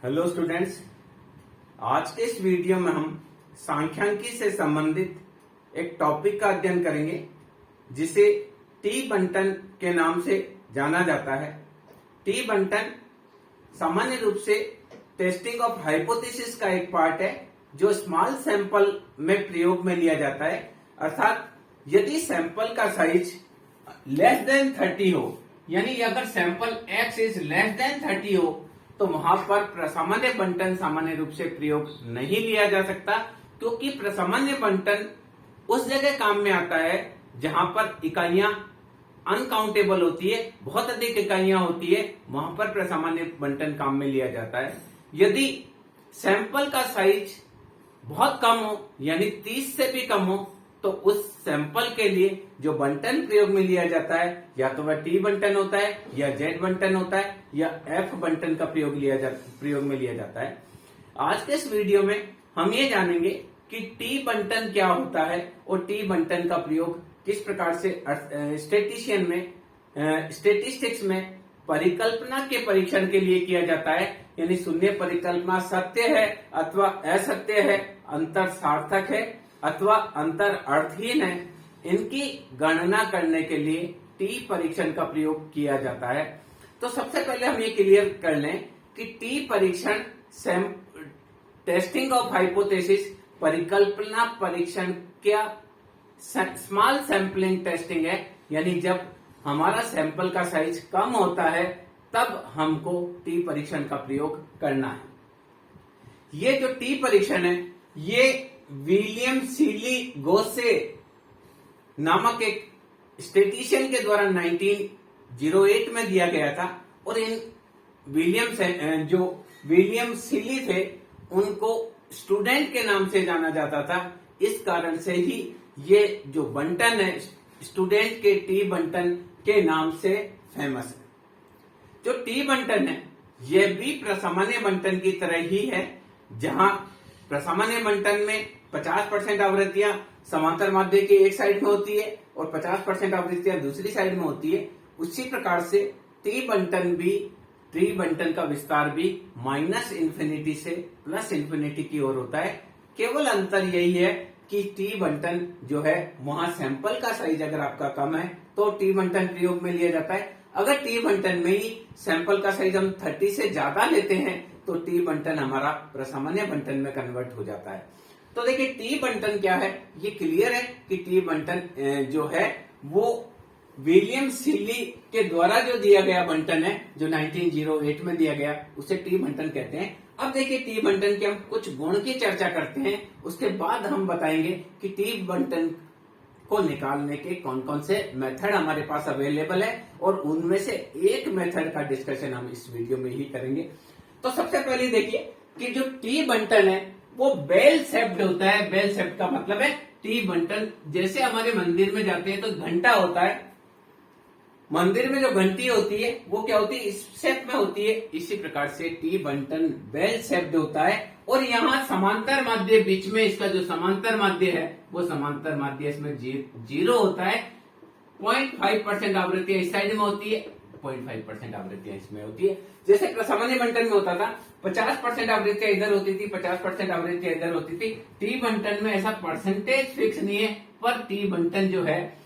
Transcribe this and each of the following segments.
Hello students, आज के इस वीडियो में हम सांख्यिकी से संबंधित एक टॉपिक का अध्ययन करेंगे जिसे टी बंटन के नाम से जाना जाता है। टी बंटन सामान्य रूप से टेस्टिंग ऑफ हाइपोथेसिस का एक पार्ट है जो स्मॉल सैंपल में प्रयोग में लिया जाता है। अर्थात यदि सैंपल का साइज लेस देन 30 हो, यानी अगर sample x is less than 30 हो तो वहां पर प्रसामान्य बंटन सामान्य रूप से प्रयोग नहीं लिया जा सकता, क्योंकि प्रसामान्य बंटन उस जगह काम में आता है जहां पर इकाइयां अनकाउंटेबल होती है, बहुत अधिक इकाइयां होती है, वहां पर प्रसामान्य बंटन काम में लिया जाता है। यदि सैंपल का साइज बहुत कम हो, यानी 30 से भी कम हो, तो उस सैंपल के लिए जो बंटन प्रयोग में लिया जाता है या तो वह टी बंटन होता है या जेड बंटन होता है या एफ बंटन का प्रयोग में लिया जाता है। आज के इस वीडियो में हम ये जानेंगे कि टी बंटन क्या होता है और टी बंटन का प्रयोग किस प्रकार से स्टेटिस्टिक्स में परिकल्पना के परीक्षण के लिए किया जाता है, यानी शून्य परिकल्पना सत्य है अथवा असत्य है, अंतर सार्थक है अथवा अंतर अर्थहीन है, इनकी गणना करने के लिए टी परीक्षण का प्रयोग किया जाता है। तो सबसे पहले हम ये क्लियर कर लें कि टी परीक्षण टेस्टिंग ऑफ हाइपोथेसिस परिकल्पना परीक्षण क्या स्मॉल सैंपलिंग टेस्टिंग है, यानी जब हमारा सैंपल का साइज कम होता है तब हमको टी परीक्षण का प्रयोग करना है। ये जो टी परीक्षण है ये विलियम सीली गोसे नामक एक स्टेटिशियन के द्वारा 1908 में दिया गया था और इन विलियम सीली थे उनको स्टूडेंट के नाम से जाना जाता था। इस कारण से ही ये जो बंटन है स्टूडेंट के टी बंटन के नाम से फेमस है। जो टी बंटन है यह भी प्रसामान्य बंटन की तरह ही है, जहां प्रसामान्य बंटन में 50% आवृत्तियां समांतर माध्य के एक साइड में होती है और 50% आवृत्तियां दूसरी साइड में होती है। उसी प्रकार से टी बंटन का विस्तार भी -इन्फिनिटी से +इन्फिनिटी की ओर होता है। केवल अंतर यही है कि टी बंटन जो है वहां सैंपल का साइज अगर आपका कम है तो टी बंटन प्रयोग में लिया जाता है। अगर टी बंटन में ही सैंपल का साइज हम 30 से ज्यादा लेते हैं तो टी बंटन हमारा प्रसामान्य बंटन में कन्वर्ट हो जाता है। तो देखिए टी बंटन क्या है, ये क्लियर है कि टी बंटन जो है वो विलियम सीली के द्वारा जो दिया गया बंटन है, जो 1908 में दिया गया, उसे टी बंटन कहते हैं। अब देखिए टी बंटन के हम कुछ गुण की चर्चा करते हैं, उसके बाद हम बताएंगे कि टी बंटन को निकालने के कौन कौन से मेथड हमारे पास अवेलेबल है और उनमें से एक मेथड का डिस्कशन हम इस वीडियो में ही करेंगे। तो सबसे पहले देखिए कि जो टी बंटन है वो बेल शेप्ड होता है। बेल शेप्ड का मतलब है टी बंटन जैसे हमारे मंदिर में जाते हैं तो घंटा होता है, मंदिर में जो घंटी होती है वो क्या होती है, इस शेप में होती है। इसी प्रकार से टी बंटन बेल शेप्ड होता है और यहाँ समांतर माध्य बीच में, इसका जो समांतर माध्य है वो समांतर माध्य इसमें 0 होता है। 0.5% आवृत्तियां इस साइड में होती है, 0.5% आवृत्तियां इसमें होती है। जैसे प्रसामान्य बंटन में होता था 50% आवृत्तियां इधर होती थी, 50% आवृत्तियां इधर होती थी। टी बंटन में ऐसा परसेंटेज फिक्स नहीं है, पर टी बंटन जो है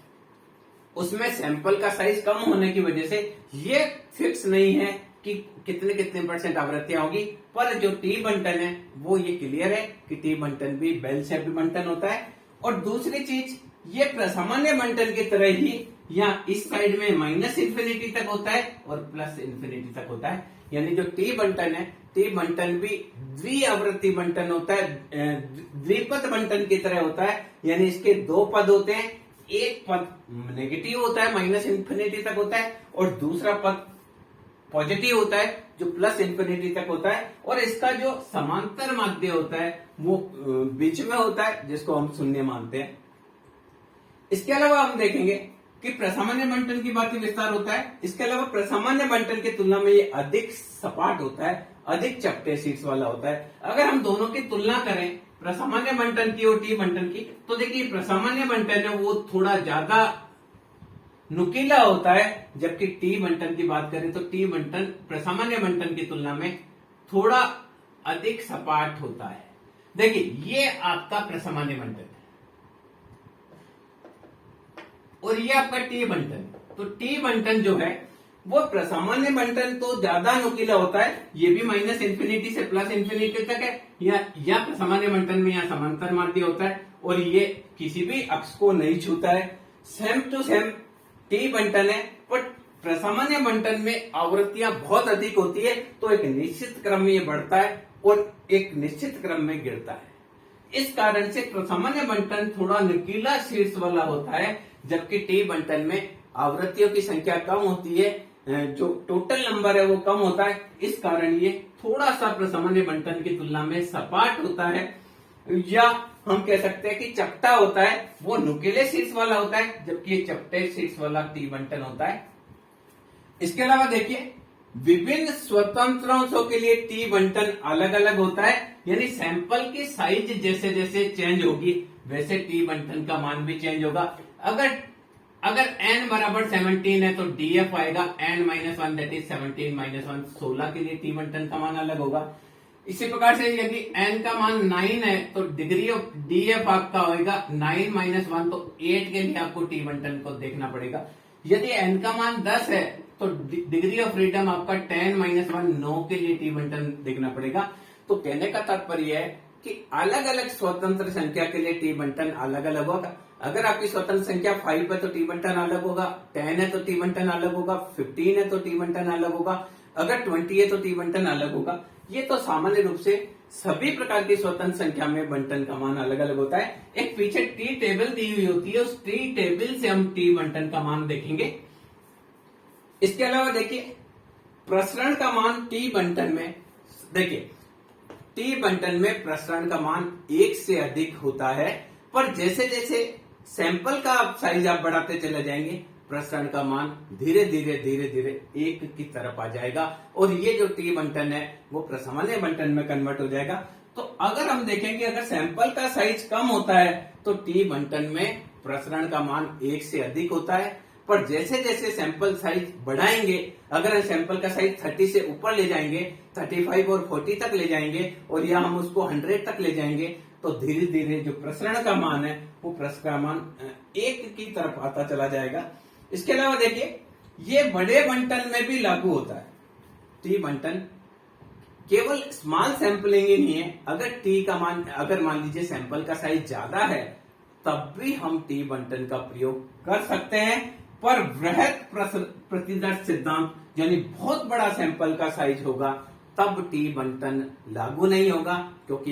उसमें सैंपल का साइज कम होने की वजह से ये फिक्स नहीं है कि कितने कितने % आवृत्तियां होगी। पर जो टी बंटन है वो ये क्लियर है कि टी बंटन भी बेल शेप्ड बंटन होता है। और दूसरी चीज, ये प्रसामान्य बंटन की तरह ही यहाँ इस साइड में -इन्फिनिटी तक होता है और +इन्फिनिटी तक होता है। यानी जो टी बंटन है, टी बंटन भी द्विआवृत्ति बंटन होता है, द्विपद बंटन की तरह होता है। यानी इसके 2 पद होते हैं, एक पद नेगेटिव होता है, -इन्फिनिटी तक होता है, और दूसरा पद पॉजिटिव होता है जो +इन्फिनिटी तक होता है। और इसका जो समांतर माध्य होता है वो बीच में होता है, जिसको हम शून्य मानते हैं। इसके अलावा हम देखेंगे कि प्रसामान्य बंटन की बात विस्तार होता है। इसके अलावा प्रसामान्य बंटन की तुलना में ये अधिक सपाट होता है, अधिक चपटे शीट्स वाला होता है। अगर हम दोनों की तुलना करें प्रसामान्य बंटन की और टी बंटन की, तो देखिए प्रसामान्य बंटन है वो थोड़ा ज्यादा नुकीला होता है, जबकि टी बंटन की बात करें तो टी बंटन प्रसामान्य बंटन की तुलना में थोड़ा अधिक सपाट होता है। देखिए ये आपका प्रसामान्य बंटन है और ये आपका टी बंटन। तो टी बंटन जो है वो प्रसामान्य बंटन तो ज्यादा नुकीला होता है, ये भी माइनस इंफिनिटी से प्लस इंफिनिटी तक है, या प्रसामान्य बंटन में यहाँ समांतर माध्य होता है और ये किसी भी अक्ष को नहीं छूता है। सेम टू सेम टी बंटन है, बट प्रसामान्य बंटन में आवृत्तियां बहुत अधिक होती है, तो एक निश्चित क्रम में ये बढ़ता है और एक निश्चित क्रम में गिरता है। इस कारण से प्रसामान्य बंटन थोड़ा नुकीला शीर्ष वाला होता है, जबकि टी बंटन में आवृत्तियों की संख्या कम होती है, जो टोटल नंबर है वो कम होता है। इस कारण ये थोड़ा सा प्रसामान्य बंटन की तुलना में सपाट होता है, या हम कह सकते हैं कि चपटा होता है, वो नुकीले शीर्ष वाला होता है, जबकि ये चपटे शीर्ष वाला टी बंटन होता है। इसके अलावा देखिए विभिन्न स्वतंत्रांशों के लिए टी बंटन अलग अलग होता है, यानी सैंपल की साइज जैसे जैसे चेंज होगी वैसे टी बंटन का मान भी चेंज होगा। अगर n बराबर 17 है तो df आएगा n-1 दैट इज 17 - 1 16 के लिए टी बंटन का मान अलग होगा। इसी प्रकार से यदि n का मान 9 है तो डिग्री ऑफ df आपका होगा 9 - 1 तो 8 के लिए आपको टी बंटन को देखना पड़ेगा। यदि n का मान 10 है तो डिग्री ऑफ फ्रीडम आपका 10 - 1 9 के लिए टी बंटन देखना पड़ेगा। तो कहने का तात्पर्य है कि अलग अलग स्वतंत्र संख्या के लिए टी बंटन अलग अलग होगा। अगर आपकी स्वतंत्र संख्या 5 है तो टी बंटन अलग होगा, 10 है तो टी बंटन अलग होगा, 15 है तो टी बंटन अलग होगा, अगर 20 है तो टी बंटन अलग होगा। ये तो सामान्य रूप से सभी प्रकार की स्वतंत्र संख्या में बंटन का मान अलग अलग होता है। एक पीछे टी टेबल दी हुई होती है, उस टी टेबल से हम टी बंटन का मान देखेंगे। इसके अलावा देखिए प्रसरण का मान टी बंटन में, देखिए टी बंटन में प्रसरण का मान 1 से अधिक होता है, पर जैसे जैसे सैंपल का साइज आप बढ़ाते चले जाएंगे प्रसरण का मान धीरे धीरे 1 की तरफ आ जाएगा और ये जो टी बंटन है वो प्रसामान्य बंटन में कन्वर्ट हो जाएगा। तो अगर हम देखेंगे अगर सैंपल का साइज कम होता है तो टी बंटन में प्रसरण का मान 1 से अधिक होता है, पर जैसे जैसे सैंपल साइज बढ़ाएंगे, अगर सैंपल का साइज 30 से ऊपर ले जाएंगे, 35 और 40 तक ले जाएंगे और या हम उसको 100 तक ले जाएंगे, तो धीरे धीरे जो प्रसरण का मान है वो प्रसरण का मान 1 की तरफ आता चला जाएगा। इसके अलावा देखिए ये बड़े बंटन में भी लागू होता है। टी बंटन केवल स्मॉल सैंपलिंग ही नहीं है, अगर टी का मान, अगर मान लीजिए सैंपल का साइज ज्यादा है तब भी हम टी बंटन का प्रयोग कर सकते हैं, पर वृहत प्रतिदर्श सिद्धांत यानी बहुत बड़ा सैंपल का साइज होगा तब टी बंटन लागू नहीं होगा, क्योंकि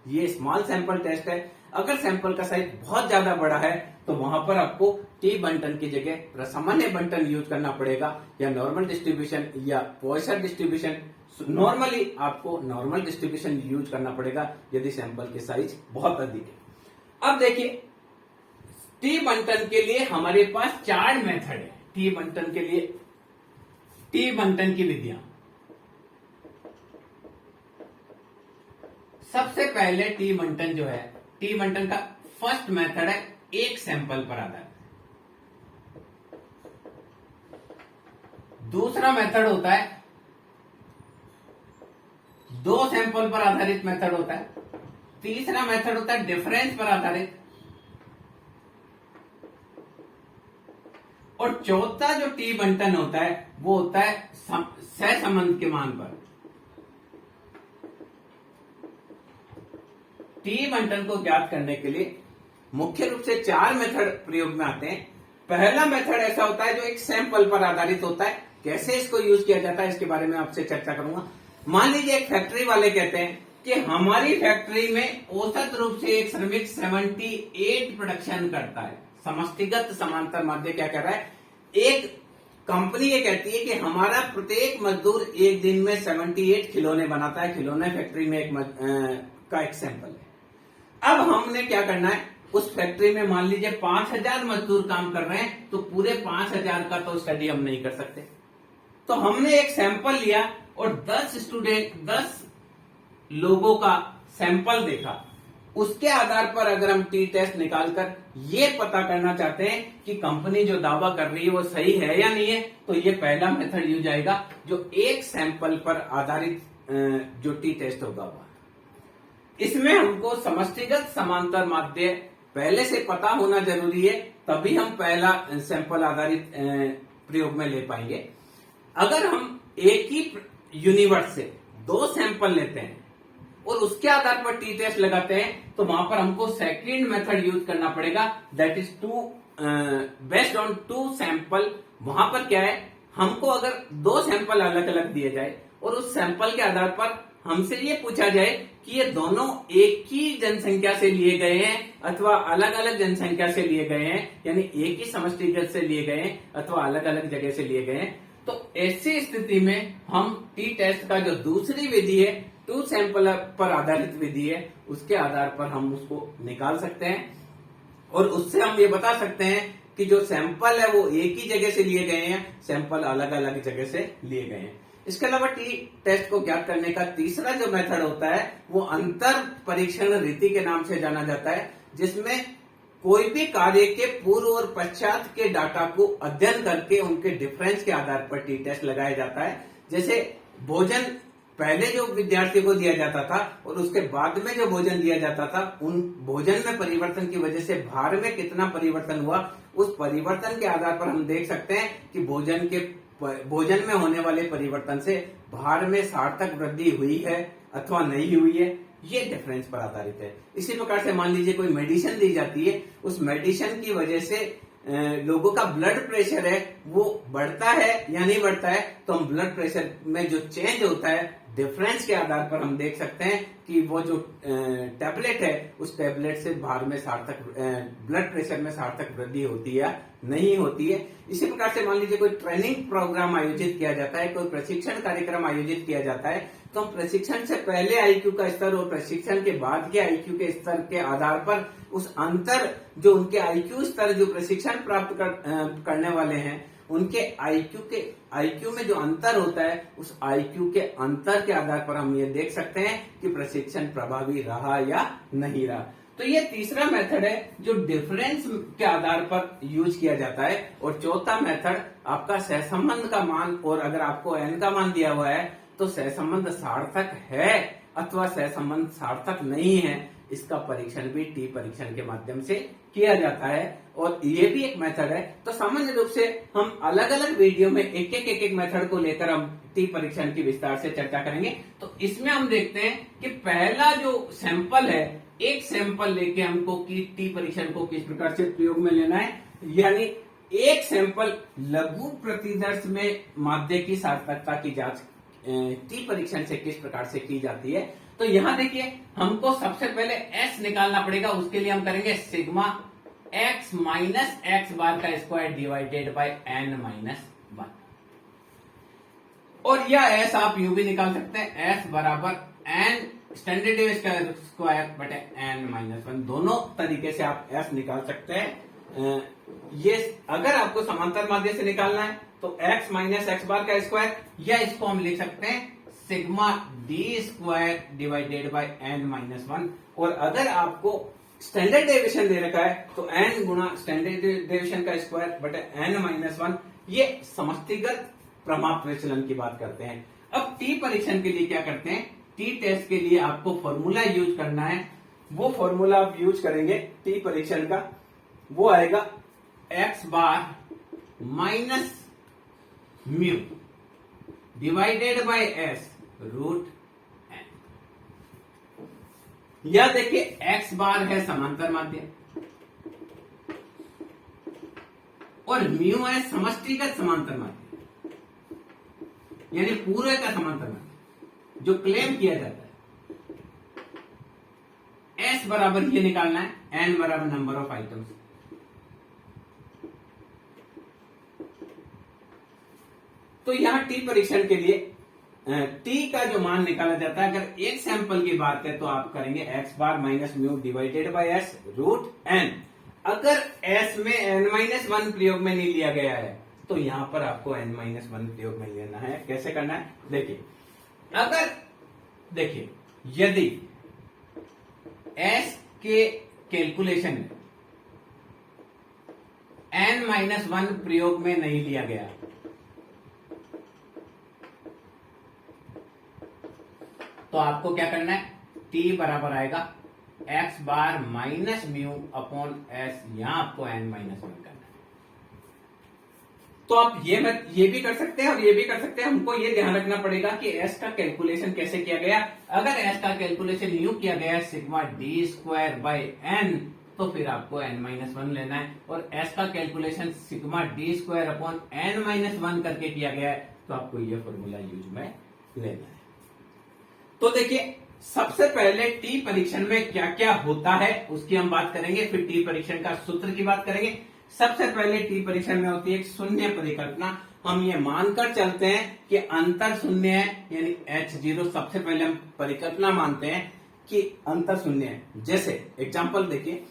ये स्मॉल सैंपल टेस्ट है। अगर सैंपल का साइज बहुत ज्यादा बड़ा है तो वहां पर आपको टी बंटन की जगह प्रसामान्य बंटन यूज करना पड़ेगा, या नॉर्मल डिस्ट्रीब्यूशन या पॉइसन डिस्ट्रीब्यूशन। नॉर्मली आपको नॉर्मल डिस्ट्रीब्यूशन यूज करना पड़ेगा यदि सैंपल के साइज बहुत अधिक है। अब देखिए टी बंटन के लिए हमारे पास 4 मेथड है। टी बंटन के लिए टी बंटन की विधियां, सबसे पहले टी बंटन जो है, टी बंटन का फर्स्ट मेथड है एक सैंपल पर आधारित। दूसरा मेथड होता है 2 सैंपल पर आधारित मेथड होता है। तीसरा मेथड होता है डिफरेंस पर आधारित, और चौथा जो टी बंटन होता है वो होता है सहसंबंध के मान पर। टी बंटन को ज्ञात करने के लिए मुख्य रूप से 4 मेथड प्रयोग में आते हैं। पहला मेथड ऐसा होता है जो एक सैंपल पर आधारित होता है। कैसे इसको यूज किया जाता है इसके बारे में आपसे चर्चा करूंगा। मान लीजिए एक फैक्ट्री वाले कहते हैं कि हमारी फैक्ट्री में औसत रूप से एक श्रमिक 78 प्रोडक्शन करता है। समष्टिगत समांतर माध्य क्या कह रहा है, एक कंपनी ये कहती है कि हमारा प्रत्येक मजदूर एक दिन में 78 खिलौने बनाता है। खिलौने फैक्ट्री में एक सैंपल है। अब हमने क्या करना है, उस फैक्ट्री में मान लीजिए 5000 मजदूर काम कर रहे हैं, तो पूरे 5000 का तो स्टडी हम नहीं कर सकते। तो हमने एक सैंपल लिया और 10 लोगों का सैंपल देखा। उसके आधार पर अगर हम टी टेस्ट निकालकर ये पता करना चाहते हैं कि कंपनी जो दावा कर रही है वो सही है या नहीं है, तो ये पहला मेथड यूज आएगा जो एक सैंपल पर आधारित जो टी टेस्ट होगा वह, इसमें हमको समष्टिगत समांतर माध्य पहले से पता होना जरूरी है, तभी हम पहला सैंपल आधारित प्रयोग में ले पाएंगे। अगर हम एक ही यूनिवर्स से 2 सैंपल लेते हैं और उसके आधार पर टी टेस्ट लगाते हैं, तो वहां पर हमको सेकंड मेथड यूज करना पड़ेगा, that is based on 2 sample. वहां पर क्या है, हमको अगर 2 सैंपल अलग अलग दिए जाए और उस सैंपल के आधार पर हमसे ये पूछा जाए कि ये दोनों एक ही जनसंख्या से लिए गए हैं अथवा अलग अलग जनसंख्या से लिए गए हैं, यानी एक ही समष्टिगत से लिए गए हैं अथवा अलग अलग जगह से लिए गए हैं, तो ऐसी स्थिति में हम टी टेस्ट का जो दूसरी विधि है, 2 सैंपल पर आधारित विधि है, उसके आधार पर हम उसको निकाल सकते हैं और उससे हम ये बता सकते हैं कि जो सैंपल है वो एक ही जगह से लिए गए हैं, सैंपल अलग अलग जगह से लिए गए हैं। इसके अलावा टी टेस्ट को ज्ञात करने का तीसरा जो मेथड होता है वो अंतर परीक्षण रीति के नाम से जाना जाता है, जिसमें कोई भी कार्य के पूर्व और पश्चात के डाटा को अध्ययन करके उनके डिफरेंस के आधार पर टी टेस्ट लगाया जाता है। जैसे भोजन पहले जो विद्यार्थी को दिया जाता था और उसके बाद में जो भोजन दिया जाता था, उन भोजन में परिवर्तन की वजह से भार में कितना परिवर्तन हुआ, उस परिवर्तन के आधार पर हम देख सकते हैं कि भोजन में होने वाले परिवर्तन से भार में सार्थक वृद्धि हुई है अथवा नहीं हुई है, ये डिफरेंस पर आधारित है। इसी प्रकार से मान लीजिए कोई मेडिसिन दी जाती है, उस मेडिसिन की वजह से लोगों का ब्लड प्रेशर है वो बढ़ता है या नहीं बढ़ता है, तो हम ब्लड प्रेशर में जो चेंज होता है डिफरेंस के आधार पर हम देख सकते हैं कि वो जो टैबलेट है उस टैबलेट से भार में सार्थक ब्लड प्रेशर में सार्थक वृद्धि होती है नहीं होती है। इसी प्रकार से मान लीजिए कोई ट्रेनिंग प्रोग्राम आयोजित किया जाता है, कोई प्रशिक्षण कार्यक्रम आयोजित किया जाता है, तो हम प्रशिक्षण से पहले आईक्यू का स्तर और प्रशिक्षण के बाद के आईक्यू के स्तर के आधार पर उस अंतर जो उनके आईक्यू स्तर जो प्रशिक्षण प्राप्त करने वाले हैं उनके आईक्यू में जो अंतर होता है, उस आईक्यू के अंतर के आधार पर हम ये देख सकते हैं कि प्रशिक्षण प्रभावी रहा या नहीं रहा। तो ये तीसरा मेथड है जो डिफरेंस के आधार पर यूज किया जाता है। और चौथा मेथड आपका सहसंबंध का मान, और अगर आपको एन का मान दिया हुआ है तो सहसंबंध सार्थक है अथवा सहसंबंध सार्थक नहीं है, इसका परीक्षण भी टी परीक्षण के माध्यम से किया जाता है और ये भी एक मेथड है। तो सामान्य रूप से हम अलग अलग वीडियो में एक एक मेथड को लेकर हम टी परीक्षण की विस्तार से चर्चा करेंगे। तो इसमें हम देखते हैं कि पहला जो सैंपल है, एक सैंपल लेके हमको की टी परीक्षण को किस प्रकार से प्रयोग में लेना है, यानी एक सैंपल लघु प्रतिदर्श में माध्य की सार्थकता की जांच टी परीक्षण से किस प्रकार से की जाती है। तो यहां देखिए हमको सबसे पहले S निकालना पड़ेगा, उसके लिए हम करेंगे sigma x minus x bar का square divided by n minus 1। और यह S आप यूं भी निकाल सकते हैं, S बराबर n स्टैंडर्ड डेविस का स्क्वायर बटे n माइनस 1। दोनों तरीके से आप S निकाल सकते हैं। ये अगर आपको समांतर माध्य से निकालना है तो x माइनस एक्स बार का स्क्वायर, या इसको हम लिख सकते हैं sigma d square divided by n minus 1। और अगर आपको स्टैंडर्ड डेविएशन दे रखा है तो n गुणा स्टैंडर्ड डेविएशन का स्क्वायर बटे n माइनस 1। ये समष्टिगत प्रमाप विचलन की बात करते हैं। अब टी परीक्षण के लिए क्या करते हैं, टी टेस्ट के लिए आपको फॉर्मूला यूज करना है। वो फॉर्मूला आप यूज करेंगे टी परीक्षण का, वो आएगा x bar minus mu divided by s root n. यह देखिए एक्स बार है समांतर माध्य और म्यू है समष्टिगत समांतर माध्य, यानी पूरे का समांतर माध्य जो क्लेम किया जाता है। एस बराबर ये निकालना है, एन बराबर नंबर ऑफ आइटम्स। तो यहां टी परीक्षण के लिए टी का जो मान निकाला जाता है, अगर एक सैंपल की बात है तो आप करेंगे x bar minus mu divided by s root n. अगर एस में एन माइनस 1 प्रयोग में नहीं लिया गया है तो यहां पर आपको एन माइनस 1 प्रयोग में लेना है। कैसे करना है देखिए, अगर देखिए यदि एस के कैलकुलेशन में एन माइनस 1 प्रयोग में नहीं लिया गया तो आपको क्या करना है, टी बराबर आएगा x bar minus mu upon S, यहां आपको एन माइनस वन करना है। तो आप ये भी कर सकते हैं और ये भी कर सकते हैं। हमको ये ध्यान रखना पड़ेगा कि एस का कैलकुलेशन कैसे किया गया। अगर एस का कैलकुलेशन यूं किया गया sigma d square by n, तो फिर आपको एन माइनस वन लेना है, और एस का calculation sigma d square upon n minus one करके किया गया है, तो आपको ये फॉर्मूला यूज में लेना है। तो देखिए, सबसे पहले टी परीक्षण में क्या क्या होता है उसकी हम बात करेंगे, फिर टी परीक्षण का सूत्र की बात करेंगे। सबसे पहले टी परीक्षण में होती है एक शून्य परिकल्पना। हम ये मानकर चलते हैं कि अंतर शून्य है, यानी H0 सबसे पहले हम परिकल्पना मानते हैं कि अंतर शून्य है। जैसे एग्जांपल देखिए,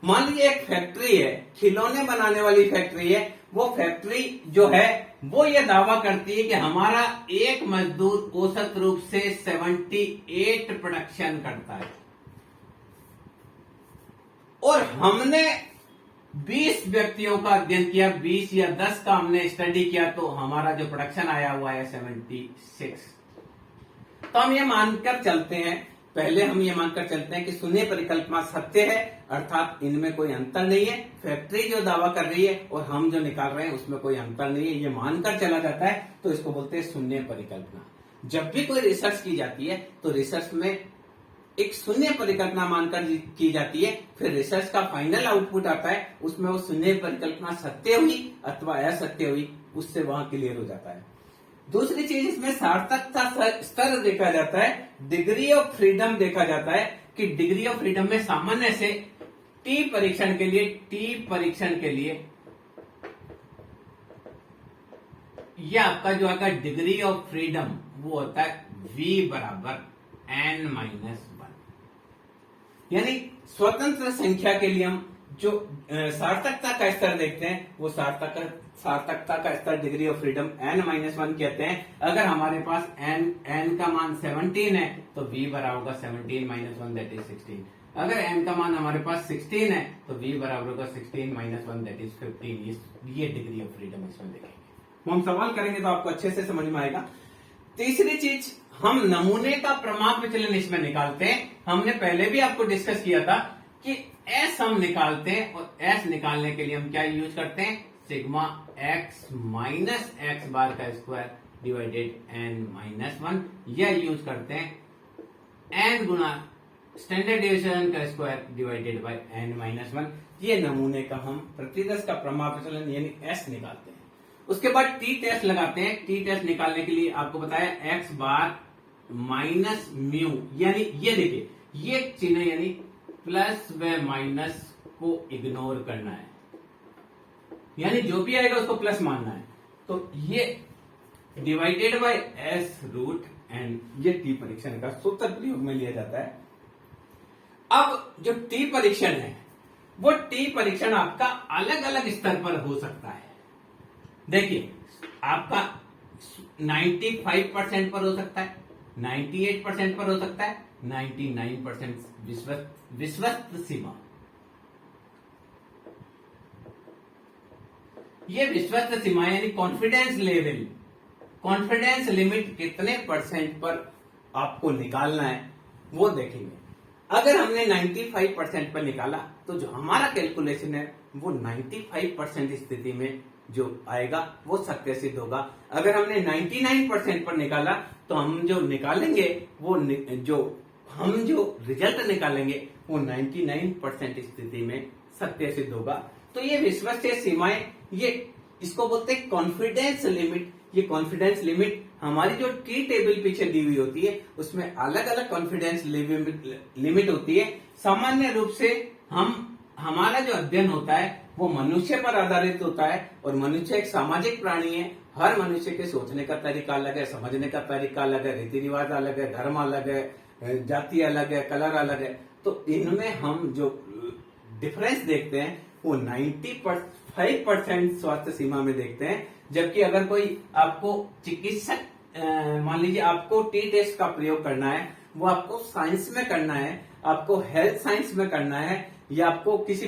मान लीजिए एक फैक्ट्री है, खिलौने बनाने वाली फैक्ट्री है। वो फैक्ट्री जो है वो ये दावा करती है कि हमारा एक मजदूर औसत रूप से 78 प्रोडक्शन करता है, और हमने 20 व्यक्तियों का अध्ययन किया, 20 या 10 का हमने स्टडी किया, तो हमारा जो प्रोडक्शन आया हुआ है 76। तो हम ये मानकर चलते हैं, पहले हम ये मानकर चलते हैं कि शून्य परिकल्पना सत्य है, अर्थात इनमें कोई अंतर नहीं है। फैक्ट्री जो दावा कर रही है और हम जो निकाल रहे हैं उसमें कोई अंतर नहीं है, ये मानकर चला जाता है, तो इसको बोलते हैं शून्य परिकल्पना। जब भी कोई रिसर्च की जाती है तो रिसर्च में एक शून्य परिकल्पना मानकर की जाती है, फिर रिसर्च का फाइनल आउटपुट आता है, उसमें वो शून्य परिकल्पना सत्य हुई अथवा असत्य हुई, उससे वहां क्लियर हो जाता है। दूसरी चीज, इसमें सार्थकता स्तर देखा जाता है, डिग्री ऑफ फ्रीडम देखा जाता है कि डिग्री ऑफ फ्रीडम में सामान्य से टी परीक्षण के लिए ये आपका जो आएगा डिग्री ऑफ फ्रीडम वो होता है v बराबर n माइनस वन, यानी स्वतंत्र संख्या के लिए हम जो सार्थकता का स्तर देखते हैं वो सार्थकता का स्तर degree of freedom n minus one कहते हैं। अगर हमारे पास n का मान 17 है तो v बराबर होगा 17 माइनस वन दैट इज 16। अगर n का मान हमारे पास 16 है तो v बराबर होगा 16 माइनस वन दैट इज 15। ये डिग्री ऑफ फ्रीडम इसमें देखेंगे, हम सवाल करेंगे तो आपको अच्छे से समझ में आएगा। तीसरी चीज, हम नमूने का प्रमाप विचलन इसमें निकालते हैं। हमने पहले भी आपको डिस्कस किया था कि S हम निकालते हैं, और S निकालने के लिए हम क्या यूज करते हैं, sigma x minus x bar का square divided n minus one, यह यूज करते हैं n गुना स्टैंडर्ड डेविएशन का square divided by n minus one. ये नमूने का हम प्रतिदर्श का प्रमाप विचलन यानी S निकालते हैं। उसके बाद टी टेस्ट लगाते हैं। टी टेस्ट निकालने के लिए आपको बताया एक्स बार माइनस म्यू, यानी ये देखिए ये चिन्ह यानी प्लस व माइनस को इग्नोर करना है, यानी जो भी आएगा उसको प्लस मानना है। तो ये divided by s root n, ये टी परीक्षण का सूत्र प्रयोग में लिया जाता है। अब जो टी परीक्षण है वो टी परीक्षण आपका अलग अलग स्तर पर हो सकता है। देखिए, आपका 95% पर हो सकता है, 98% पर हो सकता है, 99% विश्वस्त सीमा। ये विश्वस्त सीमा यानी कॉन्फिडेंस लेवल, कॉन्फिडेंस लिमिट कितने परसेंट पर आपको निकालना है वो देखेंगे। अगर हमने 95% पर निकाला तो जो हमारा कैलकुलेशन है वो 95% स्थिति में जो आएगा वो सत्य सिद्ध होगा। अगर हमने 99% पर निकाला तो हम जो निकालेंगे वो जो रिजल्ट निकालेंगे वो 99% स्थिति में सत्य सिद्ध होगा। तो ये विश्वसनीय सीमाएं, ये इसको बोलते हैं कॉन्फिडेंस लिमिट। ये कॉन्फिडेंस लिमिट हमारी जो टी टेबल पीछे दी हुई होती है उसमें अलग अलग कॉन्फिडेंस लिमिट होती है। सामान्य रूप से हमारा जो अध्ययन होता है वो मनुष्य पर आधारित होता है, और मनुष्य एक सामाजिक प्राणी है। हर मनुष्य के सोचने का तरीका अलग है, समझने का तरीका अलग है, रीति रिवाज अलग है, धर्म अलग है, जाति अलग है, कलर अलग है। तो इनमें हम जो डिफरेंस देखते हैं वो 95% स्वास्थ्य सीमा में देखते हैं। जबकि अगर कोई आपको चिकित्सक मान लीजिए आपको टी टेस्ट का प्रयोग करना है, वो आपको साइंस में करना है, आपको हेल्थ साइंस में करना है, या आपको किसी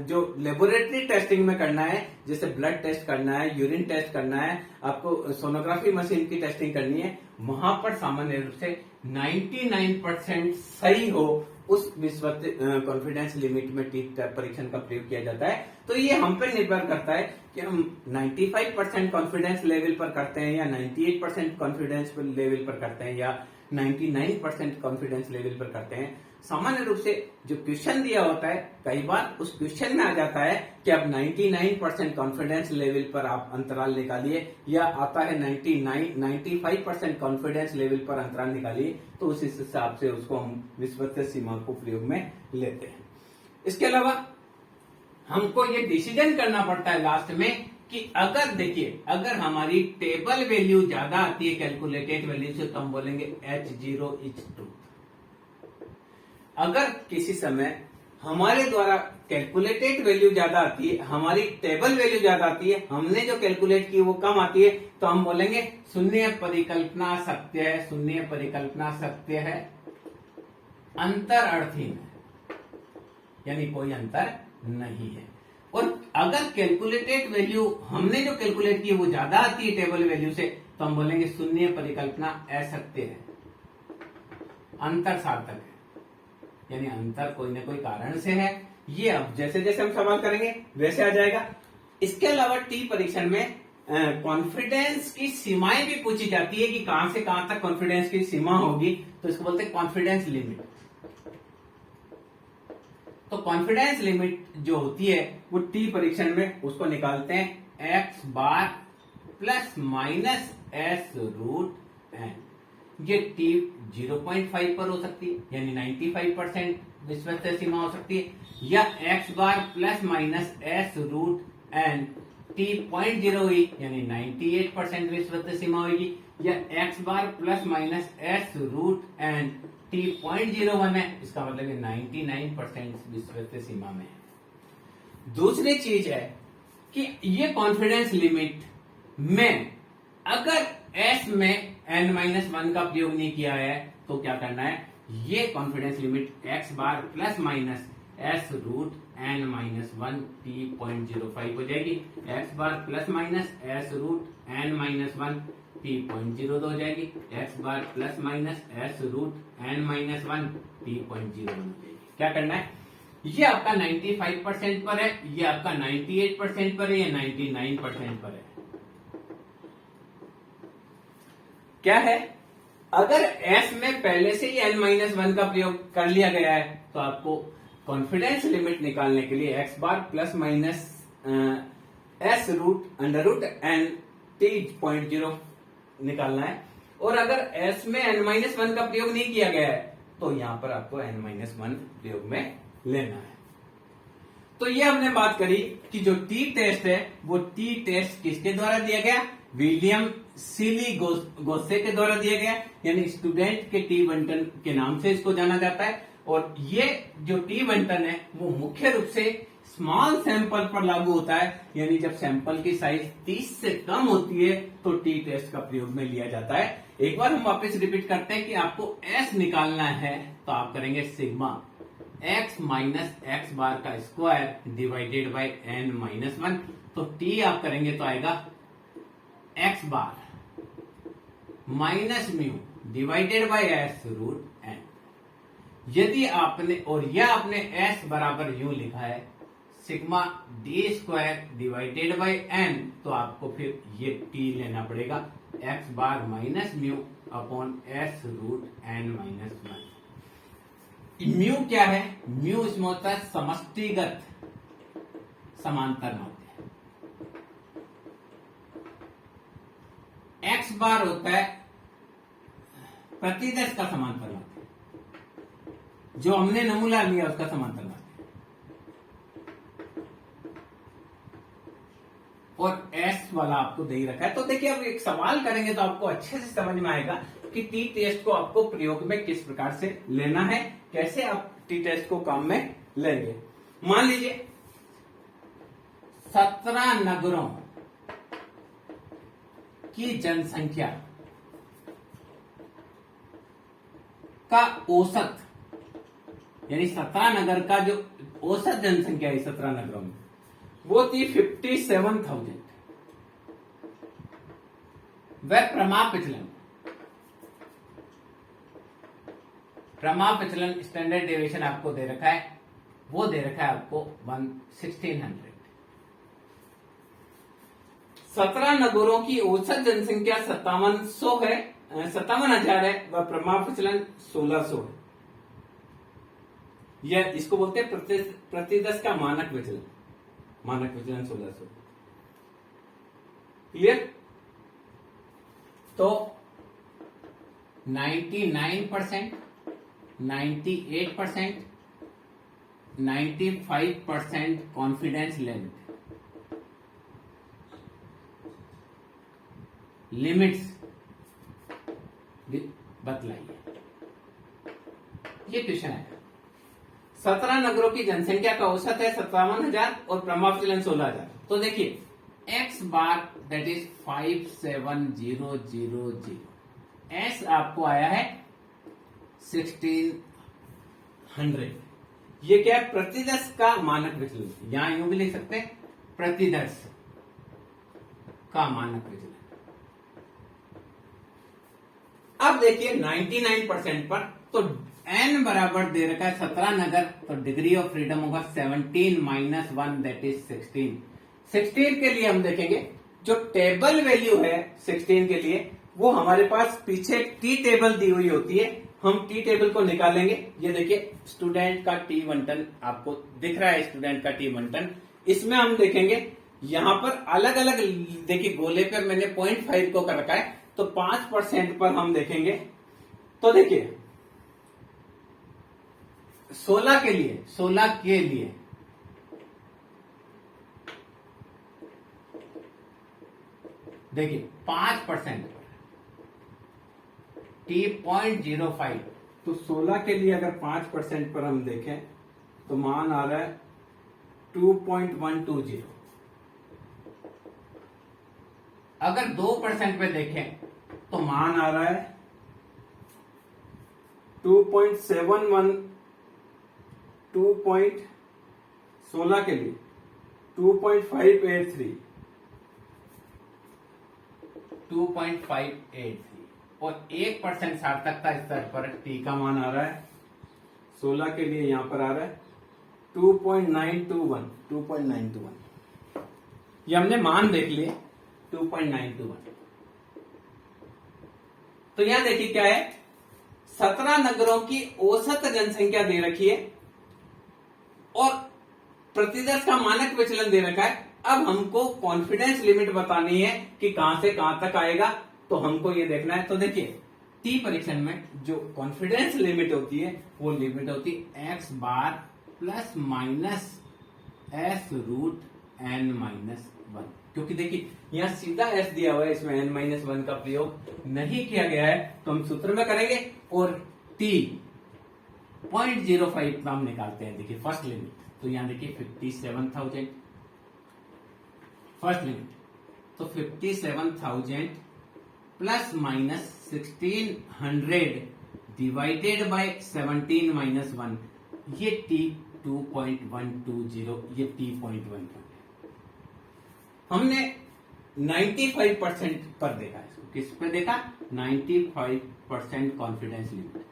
जो लेबोरेटरी टेस्टिंग में करना है, जैसे ब्लड टेस्ट करना है, यूरिन टेस्ट करना है, आपको सोनोग्राफी मशीन की टेस्टिंग करनी है, वहां पर सामान्य रूप से 99% सही हो उस कॉन्फिडेंस लिमिट में टी परीक्षण का प्रयोग किया जाता है। तो ये हम पे निर्भर करता है कि हम 95% कॉन्फिडेंस लेवल पर करते हैं या 98% कॉन्फिडेंस लेवल पर करते हैं या 99% कॉन्फिडेंस लेवल पर करते हैं। सामान्य रूप से जो क्वेश्चन दिया होता है, कई बार उस क्वेश्चन में आ जाता है कि आप 99% कॉन्फिडेंस लेवल पर आप अंतराल निकालिए, या आता है 95% कॉन्फिडेंस लेवल पर अंतराल निकालिए, तो उस हिसाब से उसको हम विश्वसनीय सीमा को प्रयोग में लेते हैं। इसके अलावा हमको ये डिसीजन करना पड़ता है लास्ट में कि अगर देखिए, अगर हमारी टेबल वैल्यू ज्यादा आती है कैलकुलेटेड वैल्यू से, तो हम बोलेंगे H0 इज ट्रू। अगर किसी समय हमारे द्वारा कैलकुलेटेड वैल्यू ज्यादा आती है, हमारी टेबल वैल्यू ज्यादा आती है, हमने जो कैलकुलेट की वो कम आती है, तो हम बोलेंगे शून्य परिकल्पना सत्य है, शून्य परिकल्पना सत्य है, अंतर अर्थहीन है, यानी कोई अंतर नहीं है। और अगर कैलकुलेटेड वैल्यू हमने जो कैलकुलेट की वो ज्यादा आती है टेबल वैल्यू से, तो हम बोलेंगे शून्य परिकल्पना असत्य है, अंतर सार्थक है, यानी अंतर कोई ना कोई कारण से है। ये अब जैसे जैसे हम सवाल करेंगे वैसे आ जाएगा। इसके अलावा टी परीक्षण में कॉन्फिडेंस की सीमाएं भी पूछी जाती है कि कहां से कहां तक कॉन्फिडेंस की सीमा होगी, तो इसको बोलते हैं कॉन्फिडेंस लिमिट। तो कॉन्फिडेंस लिमिट जो होती है वो टी परीक्षण में उसको निकालते हैं x bar plus minus s√n। ये टी 0.5 पर हो सकती है, यानी 95% विश्वसनीय सीमा हो सकती है, या x bar plus minus s√n T 0.0 हुई, यानी 98% विश्वसनीय सीमा होगी, या x bar plus minus s√n T 0.01 है, इसका मतलब है 99% विश्वसनीय सीमा में है। दूसरी चीज है कि ये कॉन्फिडेंस लिमिट में अगर s में n-1 का प्रयोग नहीं किया है, तो क्या करना है, ये confidence limit x bar plus minus s√n-1 T 0.05 हो जाएगी, x bar plus minus s√n-1 T 0.02 हो जाएगी, x bar plus minus s√n-1 T 0.01 हो जाएगी। क्या करना है, ये आपका 95% पर है, ये आपका 98% पर है, या 99% पर है। क्या है, अगर s में पहले से ही n-1 का प्रयोग कर लिया गया है, तो आपको कॉन्फिडेंस लिमिट निकालने के लिए x bar plus minus s√n T 0.0 निकालना है। और अगर s में n-1 का प्रयोग नहीं किया गया है, तो यहां पर आपको n-1 प्रयोग में लेना है। तो ये हमने बात करी कि जो टी टेस्ट है वो टी टेस्ट किसके द्वारा दिया गया, विलियम सीली गोसे के द्वारा दिया गया, यानी स्टूडेंट के टी बंटन के नाम से इसको जाना जाता है। और ये जो टी बंटन है वो मुख्य रूप से स्मॉल सैंपल पर लागू होता है, यानी जब सैंपल की साइज 30 से कम होती है तो टी टेस्ट का प्रयोग में लिया जाता है। एक बार हम वापस रिपीट करते हैं कि आपको एस निकालना है, तो आप करेंगे sigma x minus x bar का स्क्वायर डिवाइडेड बाय n-1। तो टी आप करेंगे तो आएगा x bar minus mu divided bye s√n। यदि आपने, और यह आपने s बराबर u लिखा है, sigma d square divided by n, तो आपको फिर ये t लेना पड़ेगा x bar minus mu upon s√n-1। Mu क्या है, म्यू इसमें होता है समष्टिगत समांतर माध्य, एक्स बार होता है प्रतिदश का समांतर माध्य, जो हमने नमूना लिया उसका समांतर माध्य, और एस वाला आपको दे ही रखा है। तो देखिए, अब एक सवाल करेंगे तो आपको अच्छे से समझ में आएगा कि टी टेस्ट को आपको प्रयोग में किस प्रकार से लेना है, कैसे आप टी टेस्ट को काम में लेंगे। मान लीजिए 17 नगरों की जनसंख्या का औसत, यानी 17 नगर का जो औसत जनसंख्या है 17 नगरों में, वो थी 57,000। वह प्रमाप विचलन प्रमाप विचलन स्टैंडर्ड डेविएशन आपको दे रखा है, वो दे रखा है आपको 1600। 17 नगरों की औसत जनसंख्या 5700 है, 57,000 है, व प्रमाप विचलन 1600 है। यह इसको बोलते हैं प्रतिदश का मानक विचलन, मानक विचलन 1600। क्लियर? तो 99%, 98%, 95% कॉन्फिडेंस लिमिट्स बतलाइए। ये क्वेश्चन है। 17 नगरों की जनसंख्या का औसत है 57,000 और प्रमाप विचलन 16,000। तो देखिए x bar that is 57000, s आपको आया है 1600। ये क्या है? प्रतिदश का मानक विचलन। यहां यूं भी लिख सकते हैं प्रतिदश का मानक विचलन। अब देखिए 99% पर तो n बराबर दे रखा है 17 नगर, तो डिग्री ऑफ फ्रीडम होगा 17 माइनस 1 दैट इज 16। 16 के लिए हम देखेंगे जो टेबल वैल्यू है 16 के लिए, वो हमारे पास पीछे टी टेबल दी हुई होती है। हम टी टेबल को निकालेंगे। ये देखिए स्टूडेंट का टी बंटन आपको दिख रहा है, स्टूडेंट का टी बंटन। इसमें हम देखेंगे यहां पर अलग अलग, देखिए गोले पर मैंने 0.5 को कर रखा है, तो 5% पर हम देखेंगे। तो देखिए 16 के लिए देखिए 5% T.05, तो 16 के लिए अगर 5% पर हम देखें तो मान आ रहा है 2.120। अगर 2% पे देखें तो मान आ रहा है 2.71, 16 के लिए 2.583, 2.583 और 1% सार्थकता स्तर पर टी का मान आ रहा है 16 के लिए यहां पर आ रहा है 2.921, 2.921। ये हमने मान देख लिए 2.921। तो यहां देखिए क्या है, 17 नगरों की औसत जनसंख्या दे रखी है और प्रतिदश का मानक विचलन दे रखा है। अब हमको कॉन्फिडेंस लिमिट बतानी है कि कहां से कहां तक आएगा, तो हमको ये देखना है। तो देखिए टी परीक्षण में जो कॉन्फिडेंस लिमिट होती है वो लिमिट होती है x bar plus minus s root n minus 1, क्योंकि देखिए यहां सीधा s दिया हुआ है, इसमें n माइनस 1 का प्रयोग नहीं किया गया है, तो हम सूत्र में करेंगे और t 0.05 हम निकालते हैं। देखिए फर्स्ट लिमिट, तो यहां देखिए 57,000 फर्स्ट लिमिट, तो 57,000 plus minus 1600 divided bye 17 minus 1, ये t 2.120, ये t 0.1। हमने 95% पर देखा, इसको किस पे देखा? 95% कॉन्फिडेंस लिमिट।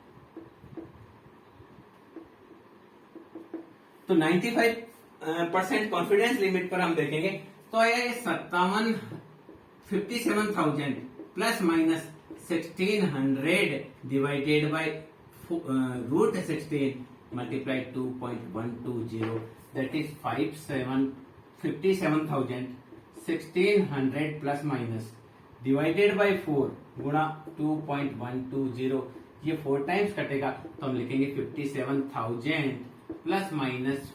तो 95% कॉन्फिडेंस लिमिट पर हम देखेंगे तो ये 57,000 plus minus 1600 divided by root 16 multiply 2.120, that is 57,000 1600 plus minus divided by 4 गुणा 2.120, ये 4 टाइम्स कटेगा, तो हम लिखेंगे 57,000 प्लस माइनस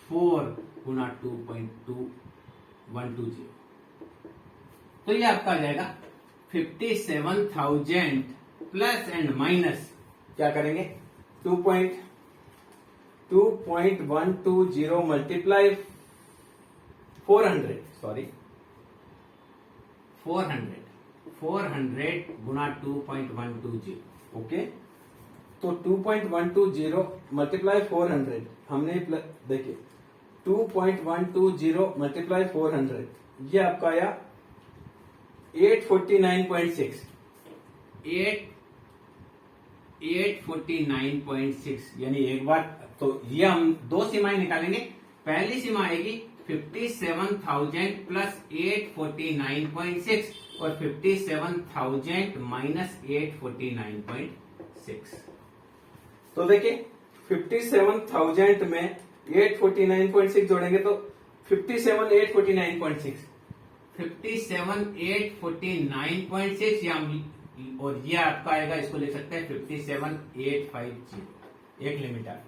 4 गुणा 2.2120। तो ये आपका आ जाएगा 57,000 प्लस एंड माइनस क्या करेंगे 2.120 मल्टीप्लाई 400 गुणा 2.120। ओके, तो 2.120 मल्टीप्लाई 400 हमने देखिए 2.120 मल्टीप्लाई 400, ये आपका आया 849.6, 849.6, यानी एक बार तो ये हम दो सीमाएं निकालेंगे। पहली सीमा आएगी 57,000 प्लस 849.6 और 57,000 माइनस 849.6। तो देखिए 57,000 में 849.6 जोड़ेंगे तो 57,849.6, 57,849.6 और ये आपका आएगा, इसको ले सकते हैं 57,850। एक लिमिट आ गई।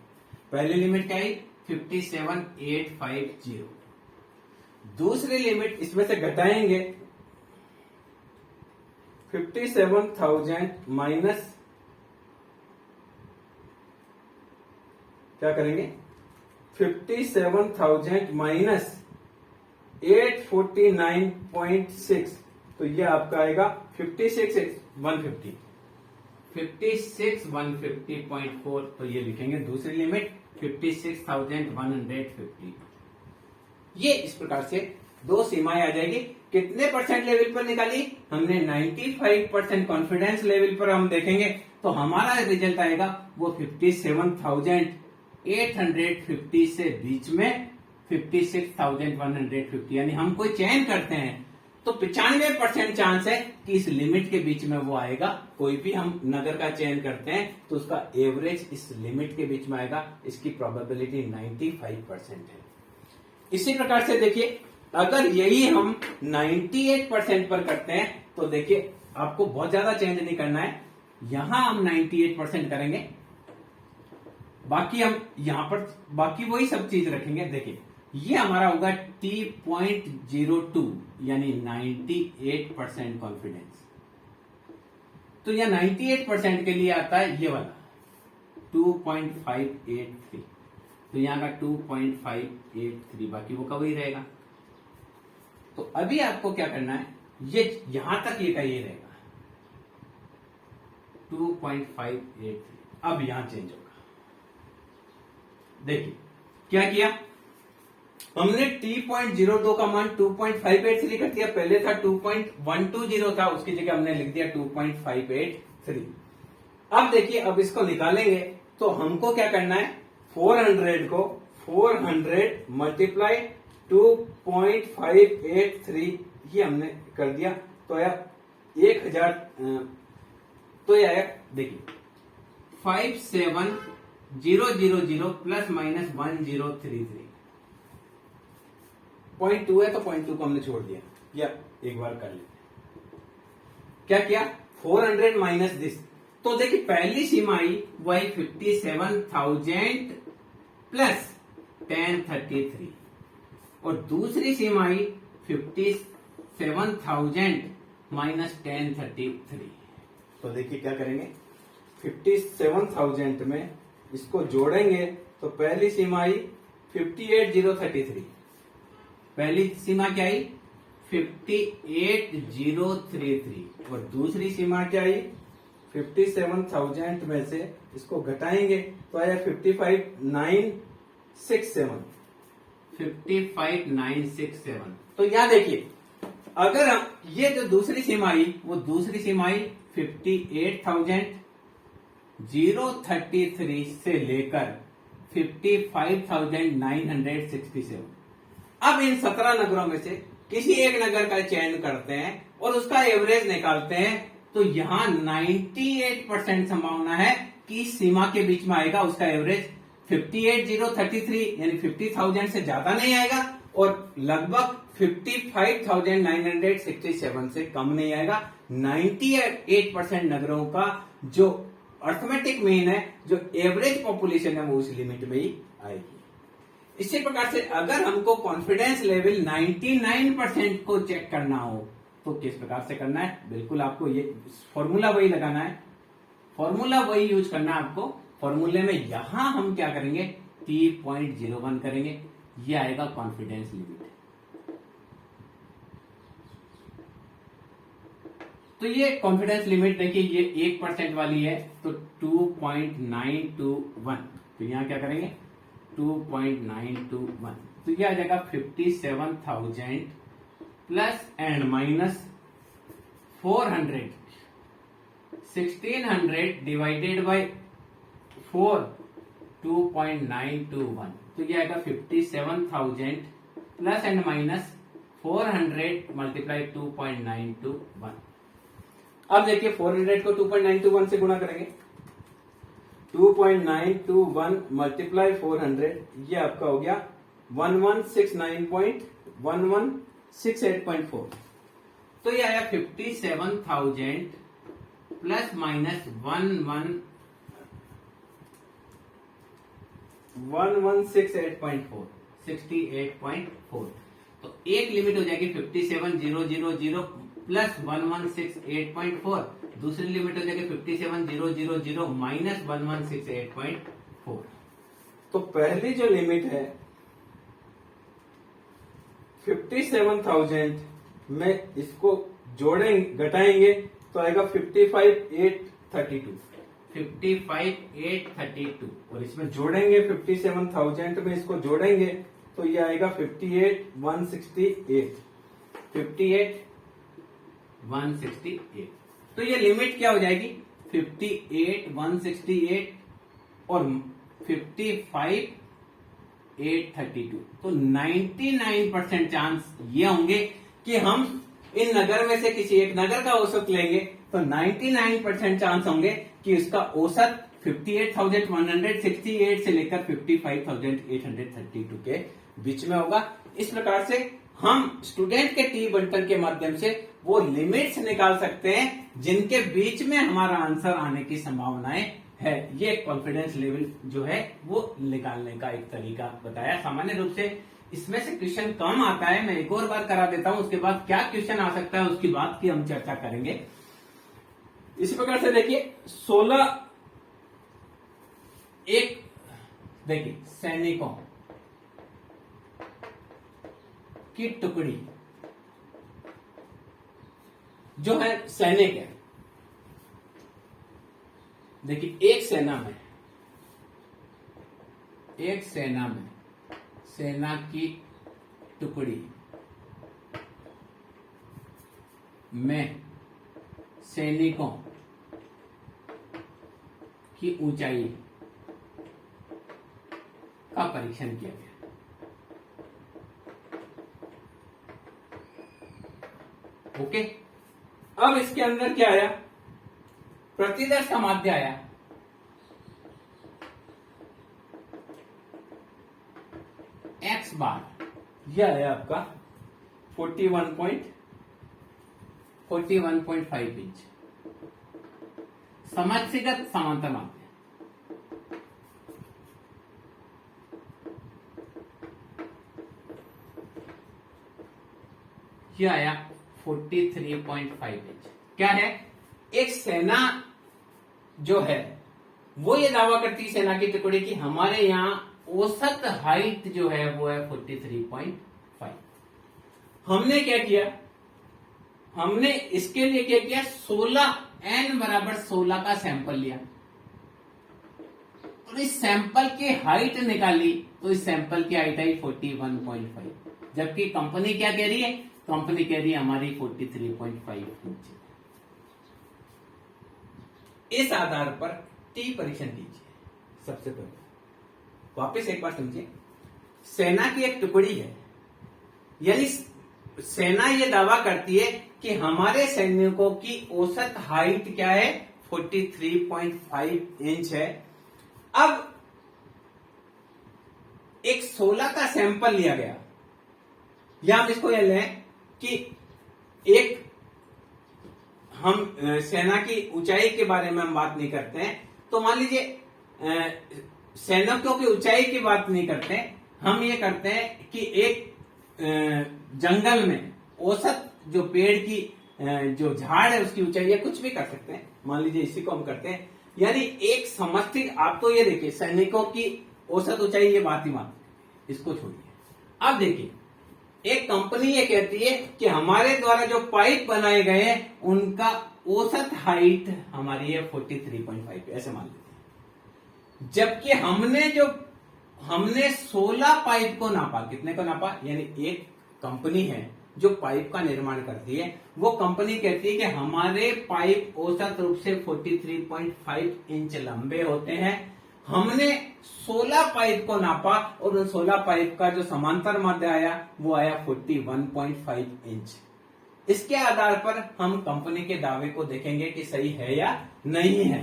पहली लिमिट क्या आई 57,850। दूसरी लिमिट इसमें से घटाएंगे 57,000 माइनस क्या करेंगे 57,000 माइनस 849.6, तो ये आपका आएगा 56,150, 56,150.4। तो ये लिखेंगे दूसरी लिमिट 56,150। ये इस प्रकार से दो सीमाएं आ जाएगी। कितने परसेंट लेवल पर निकाली हमने? 95% कॉन्फिडेंस लेवल पर हम देखेंगे तो हमारा रिजल्ट आएगा वो 57,850 से बीच में 56,150। यानी हम कोई चयन करते हैं तो 95% चांस है कि इस लिमिट के बीच में वो आएगा। कोई भी हम नगर का चयन करते हैं तो उसका एवरेज इस लिमिट के बीच में आएगा। इसकी प्रोबेबिलिटी 95% है। इसी प्रकार से देखिए अगर यही हम 98% पर करते हैं तो देखिए आपको बहुत ज्यादा चेंज नहीं करना है। यहां हम 98% करेंगे, बाकी हम यहां पर बाकी वही सब चीज रखेंगे। देखिए ये हमारा होगा T.02 यानी 98% कॉन्फिडेंस। तो यह 98% के लिए आता है ये वाला 2.583, तो यहां का 2.583, बाकी वो का वही रहेगा। तो अभी आपको क्या करना है, ये यहां तक ये का ये रहेगा 2.583। अब यहां चेंज होगा। देखिए क्या किया हमने T.02 का मान 2.583 कर दिया। पहले था 2.120 था, उसकी जगह हमने लिख दिया 2.583। अब देखिए अब इसको निकालेंगे तो हमको क्या करना है 400 को 400 मल्टीप्लाई 2.583 ये हमने कर दिया तो आया 1000। तो ये आया देखिए 57,000 प्लस माइनस 1033। 0.2 है तो 0.2 को हमने छोड़ दिया, या एक बार कर लेते हैं। क्या किया 400 माइनस दिस, तो देखिए पहली सीमा आई वही 57,000 प्लस 1033 और दूसरी सीमा आई 57,000 माइनस 1033। तो देखिए क्या करेंगे 57,000 में इसको जोड़ेंगे तो पहली सीमा आई 58,033, पहली सीमा क्या आई 58,033 और दूसरी सीमा क्या आई 57,000 में से इसको घटाएंगे तो आया 55,967। तो यहां देखिए अगर हम ये जो दूसरी सीमा आई वो दूसरी सीमा आई 58,033 से लेकर 55,967। अब इन 17 नगरों में से किसी एक नगर का चयन करते हैं और उसका एवरेज निकालते हैं तो यहां 98% संभावना है कि सीमा के बीच में आएगा। उसका एवरेज 58,033 यानी 50,000 से ज्यादा नहीं आएगा और लगभग 55,967 से कम नहीं आएगा। 98% नगरों का जो अर्थमेटिक मीन है, जो एवरेज पॉपुलेशन है, वो उस लिमिट में ही आएगी। इसी प्रकार से अगर हमको कॉन्फिडेंस लेवल 99% को चेक करना हो तो किस प्रकार से करना है, बिल्कुल आपको ये फॉर्मूला वही लगाना है, फॉर्मूला वही यूज करना है आपको। फॉर्मूले में यहां हम क्या करेंगे T.01 करेंगे, ये आएगा कॉन्फिडेंस लिमिट। तो ये कॉन्फिडेंस लिमिट देखिए ये 1% वाली है तो 2.921, तो यहां क्या करेंगे 2.921, तो ये आ जाएगा 57,000 plus and minus 400 1600 divided by 4 2.921, तो ये आएगा 57,000 प्लस एंड माइनस 400 मल्टीप्लाई 2.921। अब देखिए 400 को 2.921 से गुणा करेंगे, 2.921 मल्टीप्लाई 400, ये आपका हो गया 1169.1168.4, तो ये आया 57,000 प्लस माइनस 1168.4, 68.4। तो एक लिमिट हो जाएगी 57,000 प्लस 1168.4, दूसरी लिमिट हो जाएगी 57,000 माइनस 1168.4। तो पहली जो लिमिट है 57,000 में इसको जोड़ेंगे घटाएंगे तो आएगा 55,832, 55,832, और इसमें जोड़ेंगे 57,000 में इसको जोड़ेंगे तो ये आएगा 58,168, 58,168। तो ये लिमिट क्या हो जाएगी 58,168 और 55,832। तो 99% चांस ये होंगे कि हम इन नगर में से किसी एक नगर का औसत लेंगे तो 99% चांस होंगे कि उसका औसत 58,168 से लेकर 55,832 के बीच में होगा। इस प्रकार से हम स्टूडेंट के टी बंटन के माध्यम से वो लिमिट्स निकाल सकते हैं जिनके बीच में हमारा आंसर आने की संभावनाएं है। ये कॉन्फिडेंस लेवल जो है वो निकालने का एक तरीका बताया। सामान्य रूप से इसमें से क्वेश्चन कम आता है, मैं एक और बार करा देता हूं, उसके बाद क्या क्वेश्चन आ सकता है उसकी बात की हम चर्चा करेंगे। इसी प्रकार से देखिए 16 एक देखिए सैनिकों की टुकड़ी जो है सैनिक है, देखिए एक सेना में सेना की टुकड़ी में सैनिकों की ऊंचाई का परीक्षण किया गया। ओके, अब इसके अंदर क्या आया, प्रतिदर्श का माध्य आया, एक्स बार यह है आपका 41.5 इंच, समष्टिगत समांतर माध्य यह आया 43.5 इंच। क्या है, एक सेना जो है वो ये दावा करती है सेना की टुकड़ी की हमारे यहाँ औसत हाइट जो है वो है 43.5। हमने क्या किया, हमने इसके लिए क्या किया, 16 n बराबर 16 का सैंपल लिया और इस सैंपल की हाइट निकाली, तो इस सैंपल की हाइट आई 41.5, जबकि कंपनी क्या कह रही है, कंपनी कह रही है हमारी 43.5 इंच। इस आधार पर टी परीक्षण कीजिए। सबसे पहले वापस एक बार समझिए, सेना की एक टुकड़ी है, यानी सेना ये दावा करती है कि हमारे सैनिकों की औसत हाइट क्या है, 43.5 इंच है। अब एक 16 का सैंपल लिया गया, या हम इसको ये लें कि एक हम सेना की ऊंचाई के बारे में हम बात नहीं करते हैं, तो मान लीजिए सैनिकों की ऊंचाई की बात नहीं करते, हम ये करते हैं कि एक जंगल में औसत जो पेड़ की जो झाड़ है उसकी ऊंचाई है, कुछ भी कर सकते हैं, मान लीजिए इसी को हम करते हैं, यानी एक समष्टि। आप तो ये देखिए सैनिकों की औसत ऊंचाई, ये बात ही मान, इसको छोड़िए। अब देखिए एक कंपनी ये कहती है कि हमारे द्वारा जो पाइप बनाए गए हैं उनका औसत हाइट हमारी है 43.5, ऐसे मान लीजिए, जबकि हमने 16 पाइप को नापा। कितने को नापा, यानी एक कंपनी है जो पाइप का निर्माण करती है, वो कंपनी कहती है कि हमारे पाइप औसत रूप से 43.5 इंच लंबे होते हैं। हमने 16 पाइप को नापा और उन 16 पाइप का जो समांतर माध्य आया वो आया 41.5 इंच। इसके आधार पर हम कंपनी के दावे को देखेंगे कि सही है या नहीं है।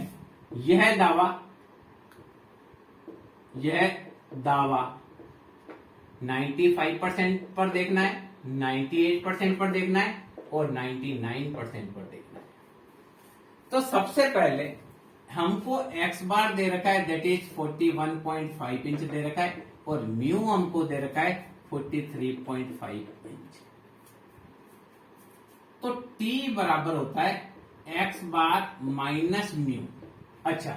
यह दावा 95% पर देखना है, 98% पर देखना है और 99% पर देखना है। तो सबसे पहले हमको x बार दे रखा है, दैट इज 41.5 इंच दे रखा है, और म्यू हमको दे रखा है 43.5 इंच। तो t बराबर होता है x बार माइनस म्यू। अच्छा,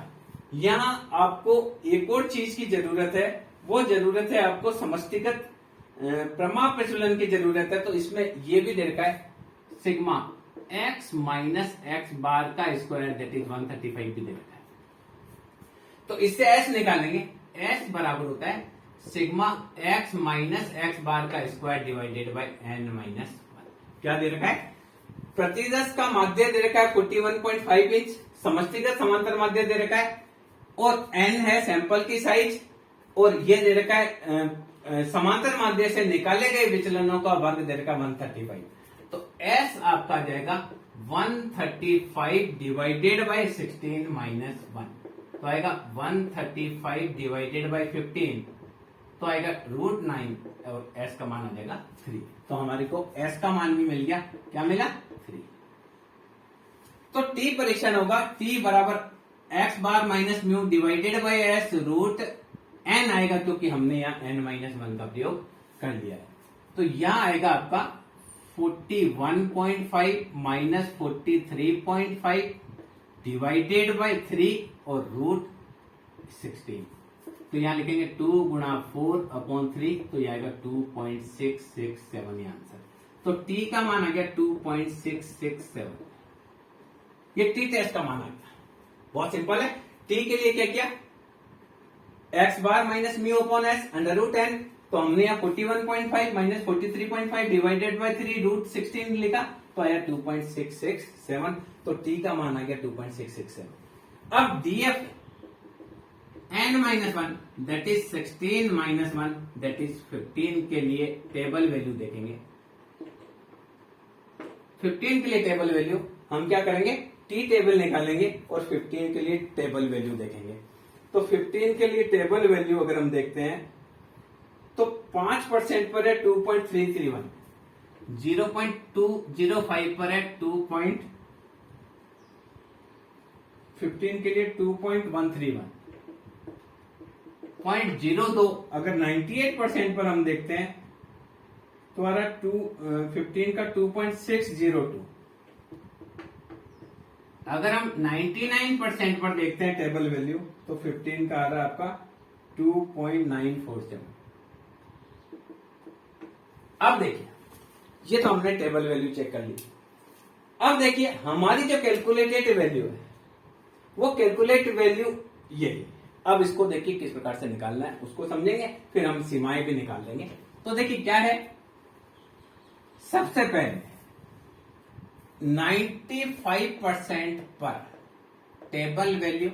यहां आपको एक और चीज की जरूरत है, वो जरूरत है आपको समष्टिगत प्रमाण प्रचलन की जरूरत है। तो इसमें ये भी दे रखा है sigma x minus x bar का स्क्वायर, दैट इज 135 भी दे रखा है। तो इससे s निकालेंगे, s बराबर होता है sigma x minus x bar का square divided by n minus 1। क्या दे रखा है? प्रतिदश का माध्य दे रखा है 41.5 इंच, समष्टिगत समांतर माध्य दे रखा है, और n है सैंपल की साइज, और ये दे रखा है समांतर माध्य से निकाले गए विचलनों का वर्ग दे रखा 135। तो s आपका आ जाएगा 135 डिवाइडेड बाय 16 माइनस 1। तो आएगा 135 डिवाइडेड बाय 15, तो आएगा √9 और s का मान आ जाएगा 3। तो हमारे को s का मान भी मिल गया। क्या मिला? 3। तो t परीक्षण होगा, t बराबर x bar minus mu divided by s root n आएगा, क्योंकि हमने यहाँ n माइनस 1 का प्रयोग कर लिया है। तो यहाँ आएगा आपका 41.5 माइनस 43.5 डिवाइडेड बाय 3 और √16। तो यहाँ लिखेंगे 2 गुणा 4/3, तो यह आएगा 2.667 ये आंसर। तो t का मान आ गया 2.667। ये t टेस्ट का मान आ गया। बहुत सिंपल है। t के लिए क्या किया? x bar minus mu upon s under root n। तो हमने यहाँ 41.5 माइनस 43.5 डिवाइडेड बाय 3 √16 लिखा, तो आया 2.667। तो t का मान आ गया 2.667। अब df n minus 1 that is 16 minus 1 that is 15 के लिए टेबल वैल्यू देखेंगे। 15 के लिए टेबल वैल्यू हम क्या करेंगे? t टेबल निकालेंगे और 15 के लिए टेबल वैल्यू देखेंगे। तो 15 के लिए टेबल वैल्यू अगर हम देखते हैं तो 5% पर है 2.331, 0.205 पर है 15 के लिए 2.131, 0.02 अगर 98% पर हम देखते हैं तो आ रहा 15 का 2.602। अगर हम 99% पर देखते हैं टेबल वैल्यू तो 15 का आ रहा है आपका 2.947। अब देखिए, ये तो हमने टेबल वैल्यू चेक कर ली। अब देखिए हमारी जो कैलकुलेटेड वैल्यू है वो कैलकुलेट वैल्यू ये है। अब इसको देखिए किस प्रकार से निकालना है उसको समझेंगे, फिर हम सीमाएं भी निकाल लेंगे। तो देखिए क्या है, सबसे पहले 95% पर टेबल वैल्यू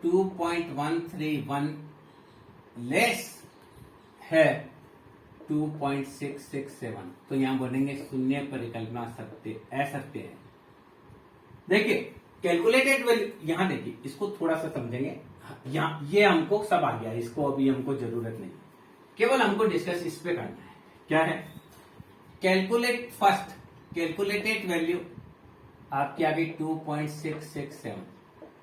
2.131 लेस है 2.667। तो यहां बोलेंगे शून्य परिकल्पना सत्य असत्य है। देखिए कैलकुलेटेड वैल्यू, यहां देखिए इसको थोड़ा सा समझेंगे। यहां ये हमको सब आ गया, इसको अभी हमको जरूरत नहीं, केवल हमको डिस्कस इस पे करना है। क्या है? कैलकुलेट फर्स्ट कैलकुलेटेड वैल्यू आपकी आ गई 2.667,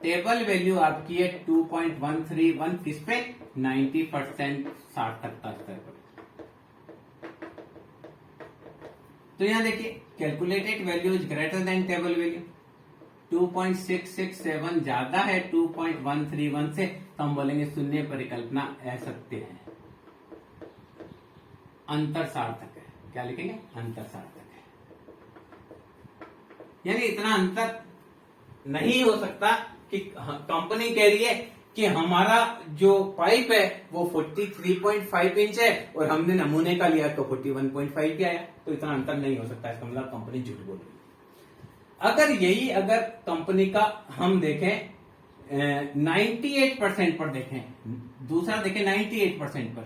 टेबल वैल्यू आपकी है 2.131, किस पे? 90% सार्थकता स्तर पर। तो यहां देखिए calculated value is greater than table value. 2.667 ज्यादा है 2.131 से, तो हम बोलेंगे शून्य परिकल्पना असत्य है, अंतर सार्थक है। क्या लिखेंगे? अंतर सार्थक है। यानी इतना अंतर नहीं हो सकता कि कंपनी कह रही है कि हमारा जो पाइप है वो 43.5 इंच है और हमने नमूने का लिया तो 41.5 का आया, तो इतना अंतर नहीं हो सकता, इसका मतलब कंपनी झूठ बोल रही है। अगर कंपनी का हम देखें 98% पर देखें, दूसरा देखें 98% पर,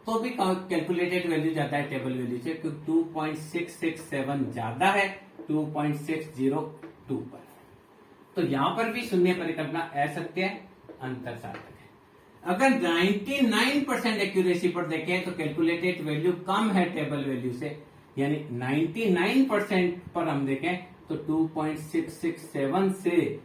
तो भी कैलकुलेटेड वैल्यू ज्यादा है टेबल वैल्यू से, क्योंकि 2.667 ज्यादा है 2.602 पर। तो यहां पर भी शून्य परिकल्पना असत्य है, अंतर सार्थक है। अगर 99% एक्यूरेसी पर देखें तो कैलकुलेटेड वैल्यू कम है टेबल वैल्यू से, यानी 99% पर हम देखें तो 2.667 से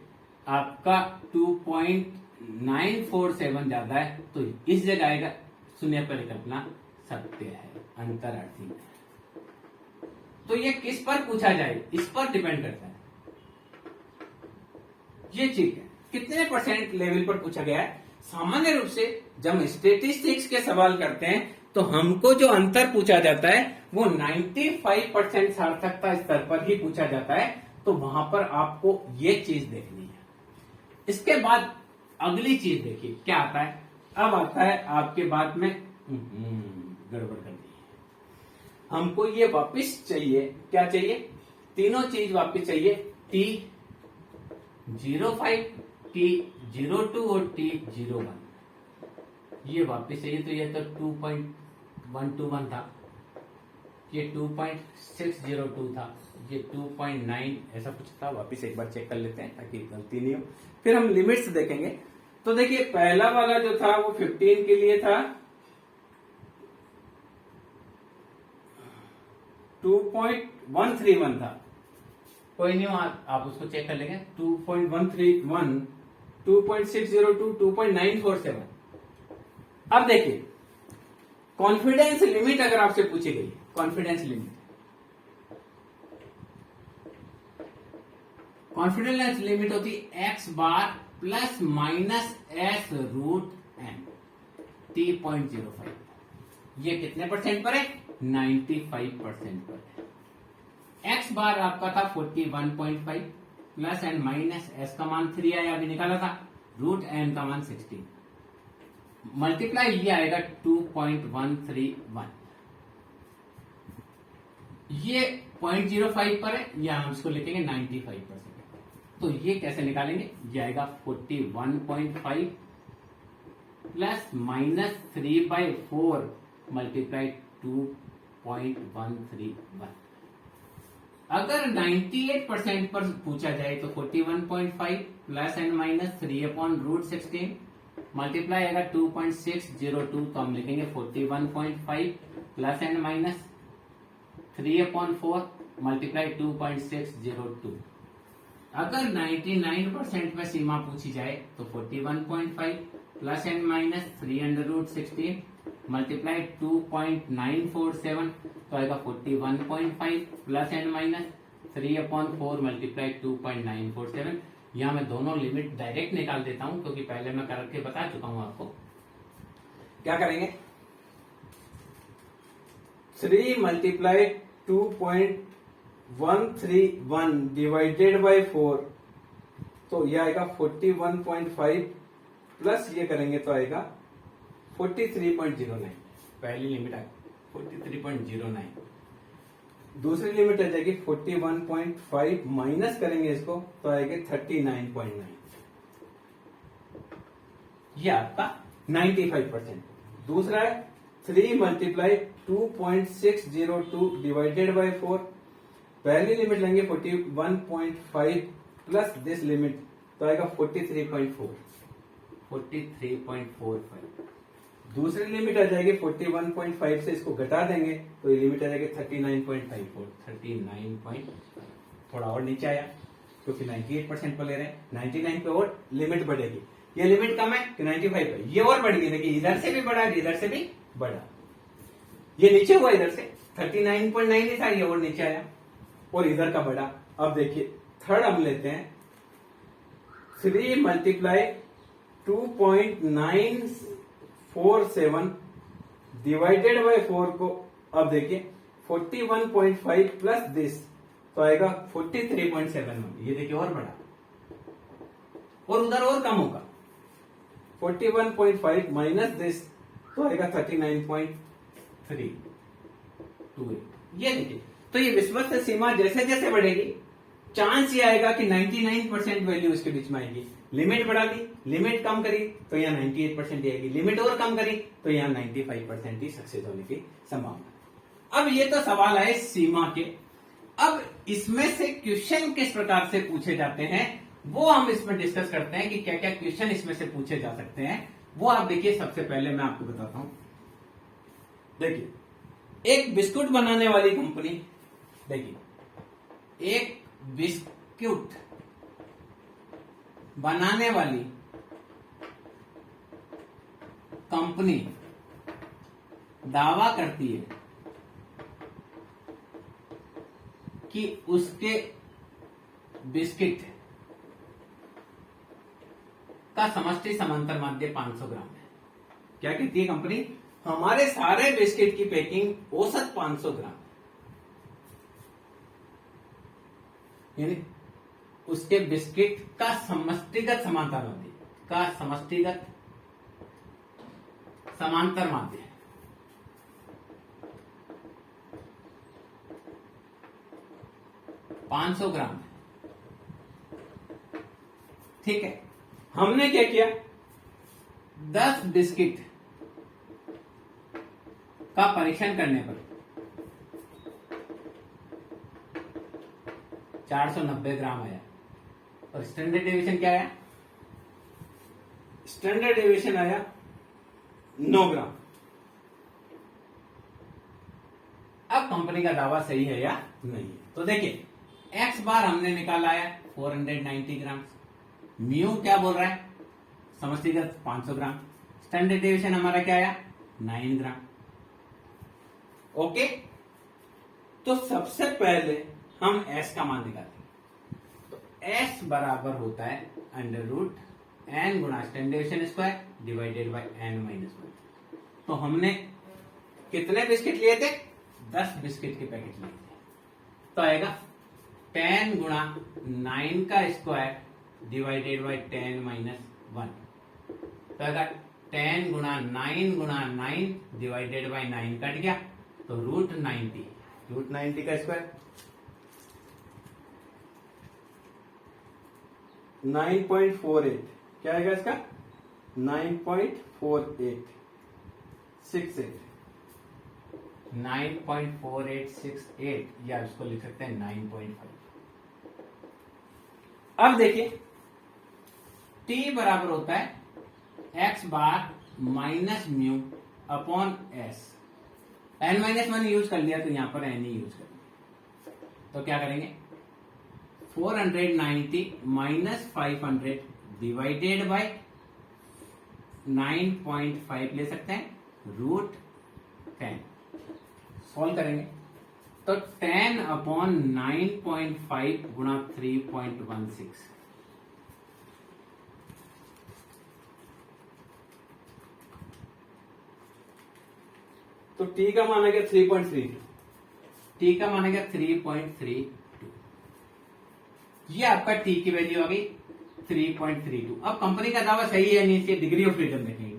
आपका 2.947 ज्यादा है, तो इस जगह आएगा शून्य परिकल्पना सत्य है, अंतरार्थी है। तो ये किस पर पूछा जाए, इस पर डिपेंड करता है। ये ठीक है, कितने परसेंट लेवल पर पूछा गया है। सामान्य रूप से जब हम स्टेटिस्टिक्स के सवाल करते हैं तो हमको जो अंतर पूछा जाता है वो 95% सार्थकता स्तर पर ही पूछा जाता है, तो वहां पर आपको ये चीज देखनी है। इसके बाद अगली चीज देखिए क्या आता है। अब आता है आपके बात में गड़बड़ कर दी है, हमको ये वापस चाहिए, क्या चाहिए, तीनों चीज वापस चाहिए, T05, T02 और T01 ये वापस चाहिए। तो ये तो 2.121 था, ये 2.602 था, ये 2.9 ऐसा कुछ था। वापस एक बार चेक कर लेते हैं ताकि गलती नहीं हो, फिर हम लिमिट्स देखेंगे। तो देखिए पहला वाला जो था वो 15 के लिए था 2.131 था, कोई नहीं, आप उसको चेक कर लेंगे। 2.131, 2.602, 2.947। अब देखिए कॉन्फिडेंस लिमिट अगर आपसे पूछी गई, कॉन्फिडेंस लिमिट होती x bar plus minus s root n, T.05। ये कितने परसेंट पर है, 95% पर है। x बार आपका था 41.5 प्लस एन माइनस s का मान 3 आया, अभी निकाला था, रूट n का मान 16, मल्टीप्लाई ये आएगा 2.131। ये 0.05 पर है, या हम इसको लिखेंगे 95%। तो ये कैसे निकालेंगे, ये आएगा 41.5 प्लस माइनस 3/4 मल्टीप्लाई 2.131। अगर 98% पर पूछा जाए तो 41.5 प्लस एन माइनस 3/√16 मल्टीप्लाई आएगा 2.602, तो हम लिखेंगे 41.5 प्लस एन माइनस 3/4 मल्टीप्लाई 2.602। अगर 99% में सीमा पूछी जाए तो 41.5 प्लस एन माइनस 3√16 मल्टीप्लाई 2.947, तो आएगा 41.5 प्लस एन माइनस 3/4 मल्टीप्लाई 2.947। यहां मैं दोनों लिमिट डायरेक्ट निकाल देता हूं क्योंकि पहले मैं करके बता चुका हूं आपको। क्या करेंगे, 3 मल्टीप्लाई 2.131 डिवाइडेड बाय 4, तो यह आएगा 41.5 प्लस ये करेंगे तो आएगा 43.09। पहली लिमिट आ 43.09, दूसरी लिमिट आ जाएगी 41.5 माइनस करेंगे इसको तो आएगी 39.9। ये आपका 95%। दूसरा है 3 मल्टीप्लाई 2.602 डिवाइडेड बाय 4, पहली लिमिट लेंगे 41.5 प्लस दिस लिमिट तो आएगा 43.45। दूसरी लिमिट आ जाएगी 41.5 से इसको घटा देंगे तो ये लिमिट आ जाएगी 39.54। 39. थोड़ा और नीचे आया क्योंकि 98% पर ले रहे हैं, 99 पे और लिमिट बढ़ेगी। ये लिमिट कम है कि 95 पे, ये और बढ़ गई, देखिए इधर से भी बढ़ा, इधर से भी बढ़ा, ये नीचे हुआ इधर से 39.9 ही था, ये और नीचे आया और इधर का बढ़ा। अब देखिए थर्ड हम लेते हैं 3 मल्टीप्लाई 2.947 डिवाइडेड बाय 4 को, अब देखिए 41.5 प्लस दिस तो आएगा 43.71। ये देखिए और बढ़ा और उधर और कम होगा 41.5 माइनस दिस तो आएगा 39.328। ये देखिए, तो ये विश्वस्त सीमा जैसे जैसे बढ़ेगी चांस ये आएगा कि 99% वैल्यू इसके बीच में आएगी। लिमिट बढ़ा दी, लिमिट कम करी तो यहाँ 98% आएगी, लिमिट और कम करी तो यहाँ 95% ही सक्सेस होने की संभावना। अब ये तो सवाल है सीमा के। अब इसमें से क्वेश्चन किस प्रकार से पूछे जाते हैं वो हम इसमें डिस्कस करते हैं कि क्या क्या क्वेश्चन इसमें से पूछे जा सकते हैं। वो आप देखिए, सबसे पहले मैं आपको बताता हूं। देखिए, एक बिस्कुट बनाने वाली कंपनी, देखिए एक बिस्कुट बनाने वाली कंपनी दावा करती है कि उसके बिस्किट का समष्टि समांतर माध्य 500 ग्राम है। क्या कहती है कंपनी? हमारे सारे बिस्किट की पैकिंग औसत 500 ग्राम है, यानी उसके बिस्किट का समष्टिगत समांतर माध्य का समष्टिगत समांतर माध्य 500 ग्राम है। ठीक है, हमने क्या किया, 10 बिस्किट का परीक्षण करने पर 490 ग्राम आया और स्टैंडर्ड डेविएशन क्या आया? स्टैंडर्ड डेविएशन आया 9 ग्राम। अब कंपनी का दावा सही है या नहीं है? तो देखिए, एक्स बार हमने निकाला है 490 ग्राम, म्यू क्या बोल रहा है? समष्टिगत 500 ग्राम, स्टैंडर्ड डेविएशन हमारा क्या आया? 9 ग्राम। ओके, तो सबसे पहले हम s का मान निकालेंगे। तो s बराबर होता है अंडर रूट n गुणा standard deviation square divided by n minus 1। तो हमने कितने बिस्किट लिए थे? 10 बिस्किट के पैकेट लिए थे, तो आएगा 10 गुणा 9 का स्क्वायर डिवाइडेड बाय 10 माइनस 1। तो आएगा 10 गुणा 9 डिवाइडेड बाय 9 कट गया तो रूट 90 का स्क्वायर 9.48। क्या आएगा इसका? 9.4868 9.4868 या इसको लिख सकते हैं 9.5। अब देखिए, t बराबर होता है x bar minus mu upon s। n minus 1 use कर लिया तो यहां पर n ही यूज कर लिया। तो क्या करेंगे? 490 माइनस 500 डिवाइडेड बाय 9.5 ले सकते हैं रूट 10। सॉल्व करेंगे तो 10 अपॉन 9.5 गुणा 3.16। तो t का मान आ गया 3.32। t का मान आ गया 3.32। ये आपका t की वैल्यू आ गई 3.32। अब कंपनी का दावा सही है नहीं, इसकी डिग्री ऑफ फ्रीडम देखेंगे।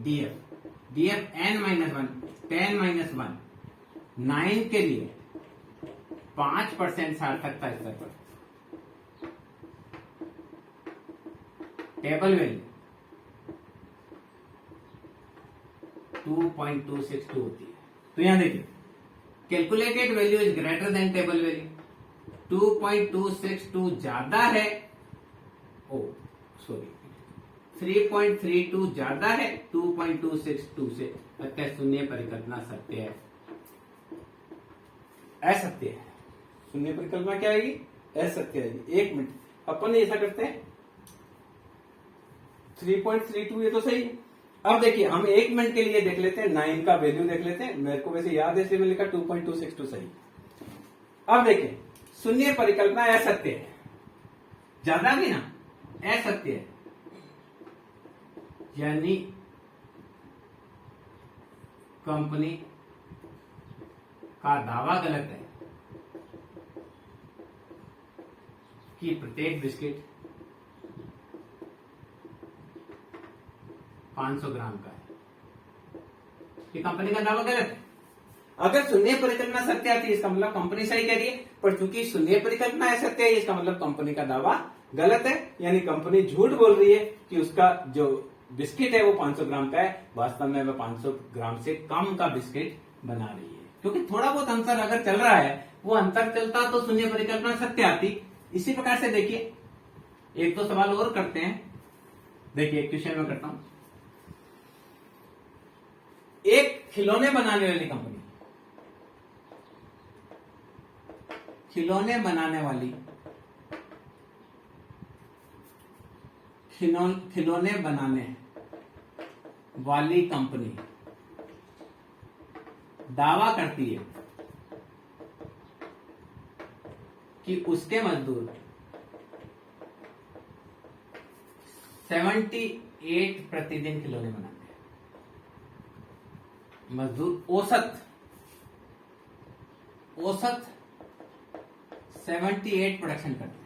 df n माइनस 1 10 माइनस 1 9 के लिए 5% सार्थकता स्तर पर टेबल वैल्यू 2.262 होती है। तो यहां देखिए, calculated value is greater than table value. 2.262 ज्यादा है, ओ सॉरी 3.32 ज्यादा है 2.262 से, अतः शून्य परिकल्पना सत्य है। असत्य है, शून्य परिकल्पना क्या आएगी? असत्य आएगी। एक मिनट, अपन ऐसा करते हैं 3.32 ये तो सही है। अब देखिए, हम 1 मिनट के लिए देख लेते हैं, 9 का वैल्यू देख लेते हैं। मेरे को वैसे याद है इसलिए मैंने लिखा 2.262 सही। अब देखिए, शून्य परिकल्पना असत्य है, ज्यादा भी ना असत्य है, यानी कंपनी का दावा गलत है कि प्रत्येक बिस्किट 500 ग्राम का है। ये कंपनी का दावा गलत है। अगर शून्य परिकल्पना सत्य आती है इसका मतलब कंपनी सही कह रही है, पर चूंकि शून्य परिकल्पना है सत्य है, इसका मतलब कंपनी का दावा गलत है, यानी कंपनी झूठ बोल रही है कि उसका जो बिस्किट है वो 500 ग्राम का है, वास्तव में वह 500 ग्राम से कम का बिस्किट बना रही है। क्योंकि थोड़ा बहुत अंतर अगर चल रहा है, वो अंतर चलता तो शून्य परिकल्पना सत्य आती। इसी प्रकार से देखिए, एक दो सवाल और करते हैं। देखिए एक क्वेश्चन में करता हूं। एक खिलौने बनाने वाली कंपनी, खिलौने बनाने वाली कंपनी दावा करती है कि उसके मजदूर 78 प्रतिदिन खिलौने बनाते हैं। मजदूर औसत 78 प्रोडक्शन करते हैं।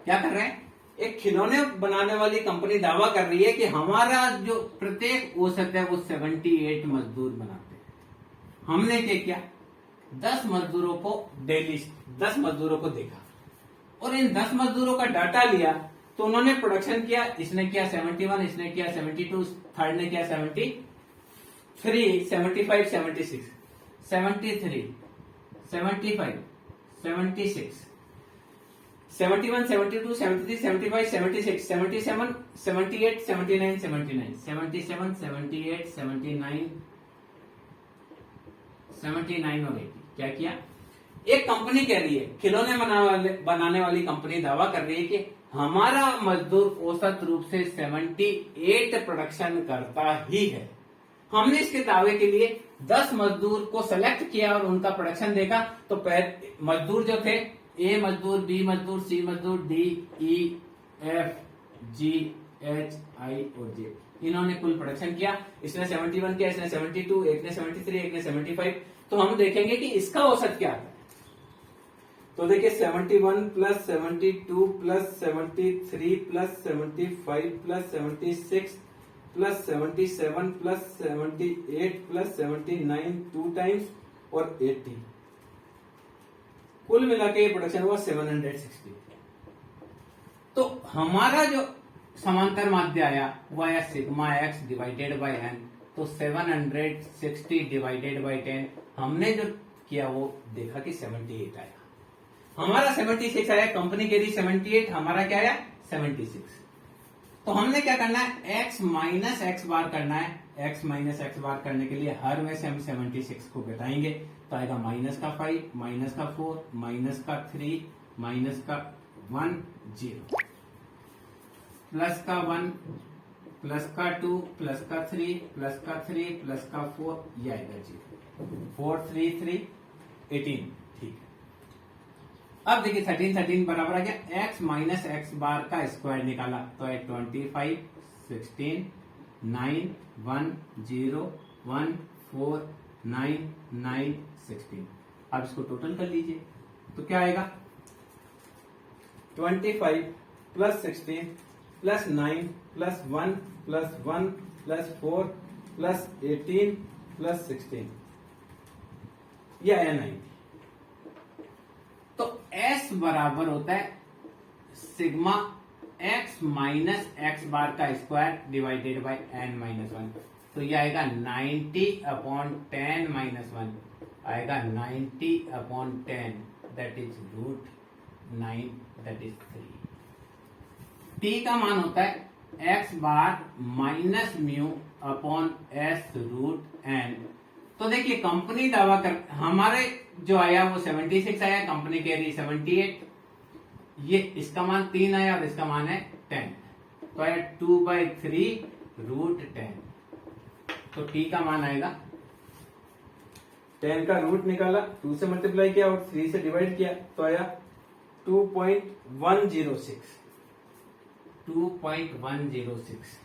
क्या कर रहे हैं? एक खिलौने बनाने वाली कंपनी दावा कर रही है कि हमारा जो प्रत्येक औसत है वो 78 मजदूर बनाते हैं। हमने क्या किया? 10 मजदूरों को डेली 10 मजदूरों को देखा और इन 10 मजदूरों का डाटा लिया, तो उन्होंने प्रोडक्शन किया। इसने किया 71, इसने किया 72, थर्ड ने किया 73, 75, 76, 73, 75, 76, 71, 72, 73, 75, 76, 77, 78, 79, 79, 77, 78, 79, 79 और 80। क्या किया? एक कंपनी कह रही है, खिलौने बनाने वाली कंपनी दावा कर रही है कि हमारा मजदूर औसत रूप से 78 प्रोडक्शन करता ही है। हमने इसके दावे के लिए 10 मजदूर को सेलेक्ट किया और उनका प्रोडक्शन देखा, तो मजदूर जो थे, ए मजदूर, बी मजदूर, सी मजदूर, डी, ई, एफ, जी, एच, आई और जे, इन्होंने कुल प्रोडक्शन किया। इसने 71 किया, इसने 72, एक ने 73, एक ने 75। तो हम देखेंगे कि इसका औसत क्या है। तो देखिए 71 plus 72 plus 73 plus 75 plus 76 plus 77 plus 78 plus 79 2 times और 80, कुल मिला के प्रोडक्शन हुआ 760। तो हमारा जो समांतर माध्य आया वो आया sigma x divided by n. तो 760 डिवाइडेड बाय 10 हमने जो किया वो देखा कि 78 आया। हमारा 76 आया, कंपनी के लिए 78, हमारा क्या आया 76। तो हमने क्या करना है? x माइनस एक्स बार करना है। x माइनस एक्स बार करने के लिए हर में से हम 76 को घटाएंगे, तो आएगा माइनस का 5, माइनस का 4, माइनस का 3, माइनस का 1, 0, प्लस का 1, प्लस का 2, प्लस का 3, प्लस का 3, प्लस का 4, ये आएगा 0, 4, 3, 3, 18। ठीक है। अब देखिए 13 बराबर आ गया x माइनस एक्स बार का स्क्वायर निकाला, तो है 25, 16, 9, 1, 0, 1, 4, 9, 9, 16। अब इसको टोटल कर लीजिए, तो क्या आएगा? 25 plus 16 plus 9 plus 1 plus 1 plus 4 plus 18 plus 16, यह आया 90। तो S बराबर होता है sigma x minus x bar का square divided by n minus 1। तो ये आएगा 90/10 माइनस 1, आएगा 90/10, that is √9, that is 3। t का मान होता है x bar minus mu upon s root n। तो देखिए कंपनी दावा कर, हमारे जो आया वो 76 आया, कंपनी कह रही 78। ये इसका मान 3 आया और इसका मान है 10, तो आया 2/3 √10। तो t का मान आएगा, 10 का रूट निकाला, 2 से मल्टीप्लाई किया और 3 से डिवाइड किया, तो आया 2.106। 2.106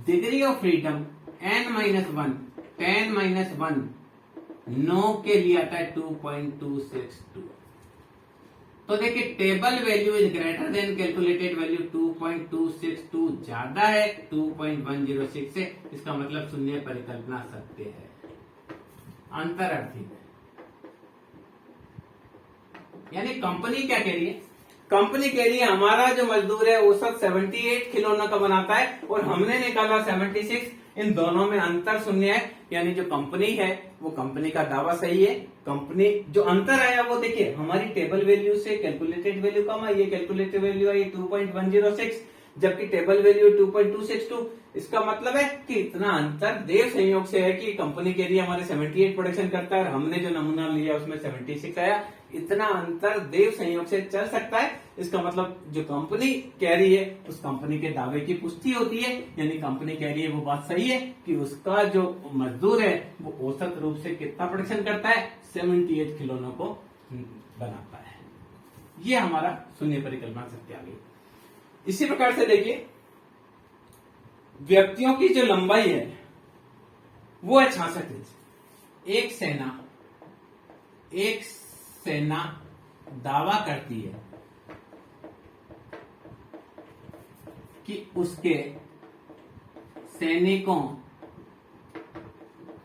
डिग्री ऑफ फ्रीडम n-1, 10-1 9 के लिए आता है 2.262। तो देखिए table value is greater than calculated value 2.262 ज्यादा है 2.106 से, इसका मतलब शून्य परिकल्पना सत्य है। अंतरअर्थी यानी कंपनी क्या कह रही है, कंपनी कह रही है हमारा जो मजदूर है औसत 78 खिलौनों का बनाता है और हमने निकाला 76, इन दोनों में अंतर शून्य है, यानी जो कंपनी है वो कंपनी का दावा सही है। कंपनी जो अंतर आया वो देखिए हमारी टेबल वैल्यू से कैलकुलेटेड वैल्यू कम आई है, कैलकुलेटेड वैल्यू आई 2.106 जबकि टेबल वैल्यू 2.262, इसका मतलब है कि इतना अंतर देव संयोग से है कि कंपनी के लिए हमारे 78 प्रोडक्शन करता है और हमने जो नमूना लिया उसमें 76 आया, इतना अंतर देव संयोग से चल सकता है। इसका मतलब जो कंपनी कह रही है उस कंपनी के दावे की पुष्टि होती है, यानी कंपनी कह रही है वो बात सही है कि उसका जो मजदूर है वो औसत रूप से कितना प्रोडक्शन करता है, 78 खिलौनों को बनाता है। ये हमारा शून्य परिकल्पना सत्य आ गई। इसी प्रकार से देखिए व्यक्तियों की जो लंबाई है वो है 66 इंच। एक सेना दावा करती है कि उसके सैनिकों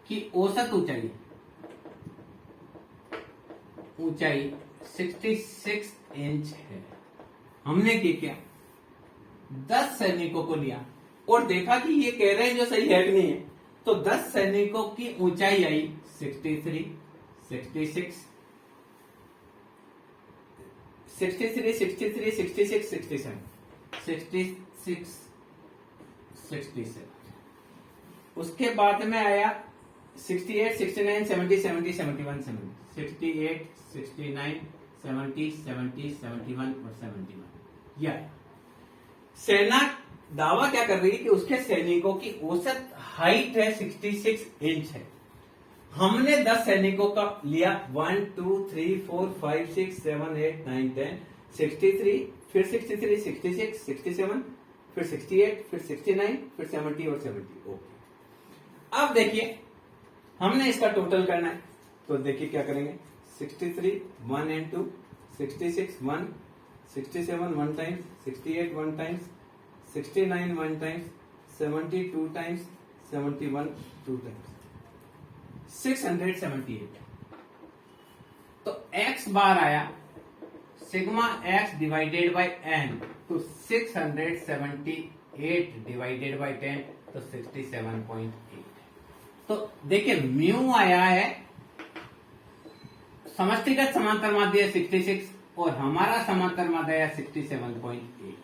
की औसत ऊंचाई 66 इंच है। हमने क्या 10 सैनिकों को लिया और देखा कि ये कह रहे हैं जो सही है कि नहीं है, तो 10 सैनिकों की ऊंचाई आई 63, 66, 63, 63, 66, 67, 66, 67। उसके बाद में आया 68, 69, 70, 70, 71, 68, 69, 70, 70, 71 और 71 यह सेना दावा क्या कर रही है कि उसके सैनिकों की औसत हाइट है 66 इंच है। हमने 10 सैनिकों का लिया 1 2 3 4 5 6 7 8 9 10 63, फिर 63, 66, 67, फिर 68, फिर 69, फिर 70 और 70। ओके, अब देखिए हमने इसका टोटल करना है, तो देखिए क्या करेंगे 63 1 and 2, 66 1, 67 1 times, 68 1 times, 69 1 times, 70 2 times, 71 2 times, 678। तो x बार आया sigma x divided by n, तो 678 डिवाइडेड बाय 10 तो 67.8। तो देखिए म्यू आया है समष्टिगत समांतर माध्य 66 और हमारा समांतर माध्य है 67.8।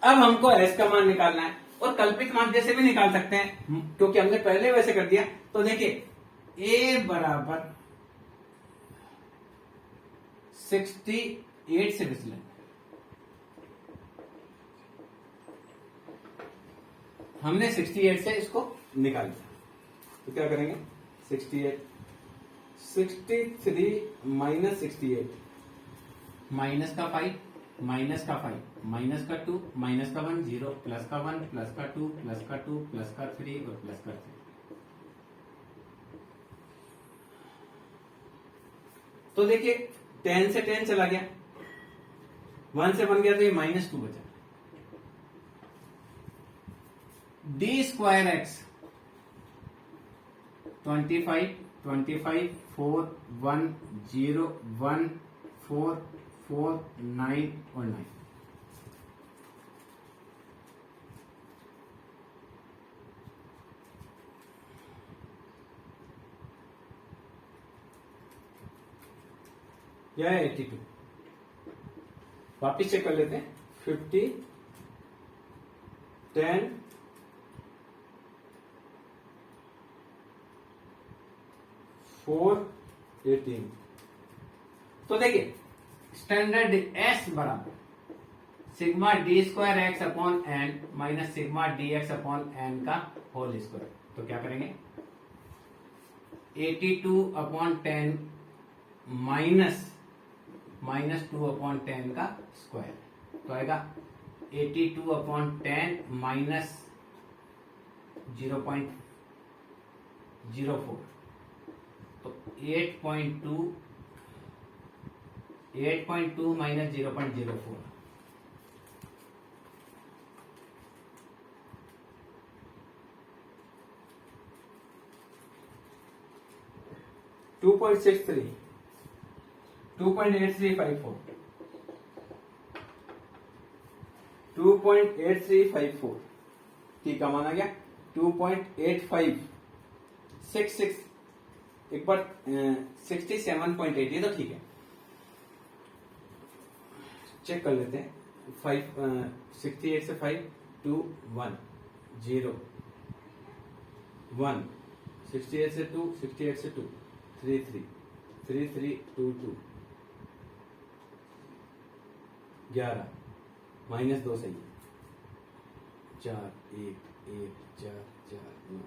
अब हमको s का मान निकालना है और कल्पित माध्य से भी निकाल सकते हैं क्योंकि हमने पहले वैसे कर दिया। तो देखिए a बराबर 68 से विचलन, हमने 68 से इसको निकाल दिया, तो क्या करेंगे 68, 63 माइनस 68, माइनस का 5, माइनस का 5, माइनस का 2, माइनस का 1 0, प्लस का 1, प्लस का 2, प्लस का 2, प्लस का 3 और प्लस का 3। तो देखिए 10 से 10 चला गया, 1 से 1 गया तो ये -2 बचा। डी स्क्वायर एक्स 25 25 4 1 0 1 4 4 9 और 9। यह है 82। वापिस चेक कर लेते हैं 50 10 4 18। तो देखिए स्टैंडर्ड एस बराबर sigma d square x upon n minus sigma d x upon n का होल स्क्वायर। तो क्या करेंगे 82 अपॉन 10 माइनस -2 अपॉन 10 का स्क्वायर, तो आएगा 82 अपॉन 10 माइनस 0.04, तो 8.2 8.2 माइनस 0.04, 2.63, 2.8354, 2.8354, ठीक है, माना गया 2.8566, एक बार 67.8, ये तो ठीक है, चेक कर लेते हैं। 68 से 5 2 1 0 1, 68 से 2, 68 से 2 3 3 3 3 2 2 11 माइनस 2 सही है, 4 1 1 4 4 9 9,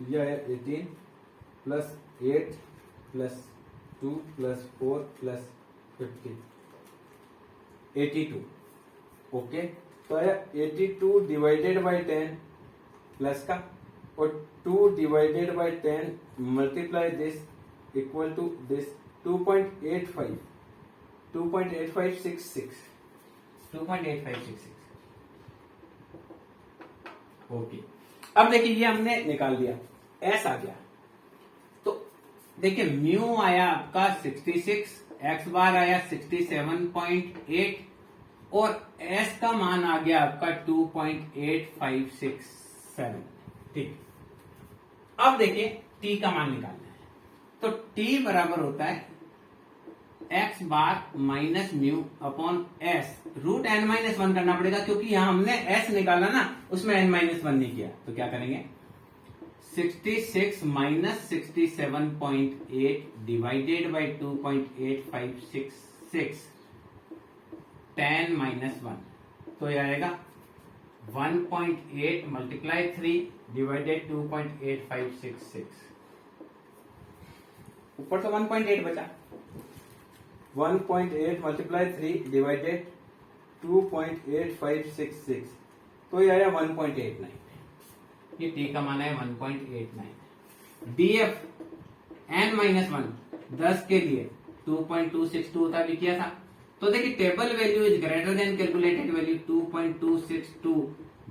यह है 18 plus 8 plus 2 plus 4 plus 50 82, okay. तो है 82 डिवाइडेड बाई 10 प्लस का, और 2 divided by 10 multiply this equal to this 2.85, 2.8566, 2.8566, okay. अब देखिए ये हमने निकाल दिया, एस आ गया, तो देखिए म्यू आया आपका 66, एक्स बार आया 67.8 और एस का मान आ गया आपका 2.8567, ठीक। अब देखिए टी का मान निकालना है, तो टी बराबर होता है x bar minus mu upon s, root n minus 1 करना पड़ेगा क्योंकि यहां हमने एस निकाला ना, उसमें एन माइनस 1 नहीं किया, तो क्या करेंगे 66 माइनस 67.8 डिवाइडेड बाई 2.8566, 10 माइनस 1, तो यह आएगा 1.8 मल्टीप्लाई 3 डिवाइडेड 2.8566, ऊपर तो 1.8 बचा, 1.8 मल्टीप्लाई 3 डिवाइडेड 2.8566, तो यह आया 1.89, ये टी का मान है 1.89। डीएफ एन माइनस 1 10 के लिए 2.262 था, भी किया था, तो देखिए table value is greater than calculated value, 2.262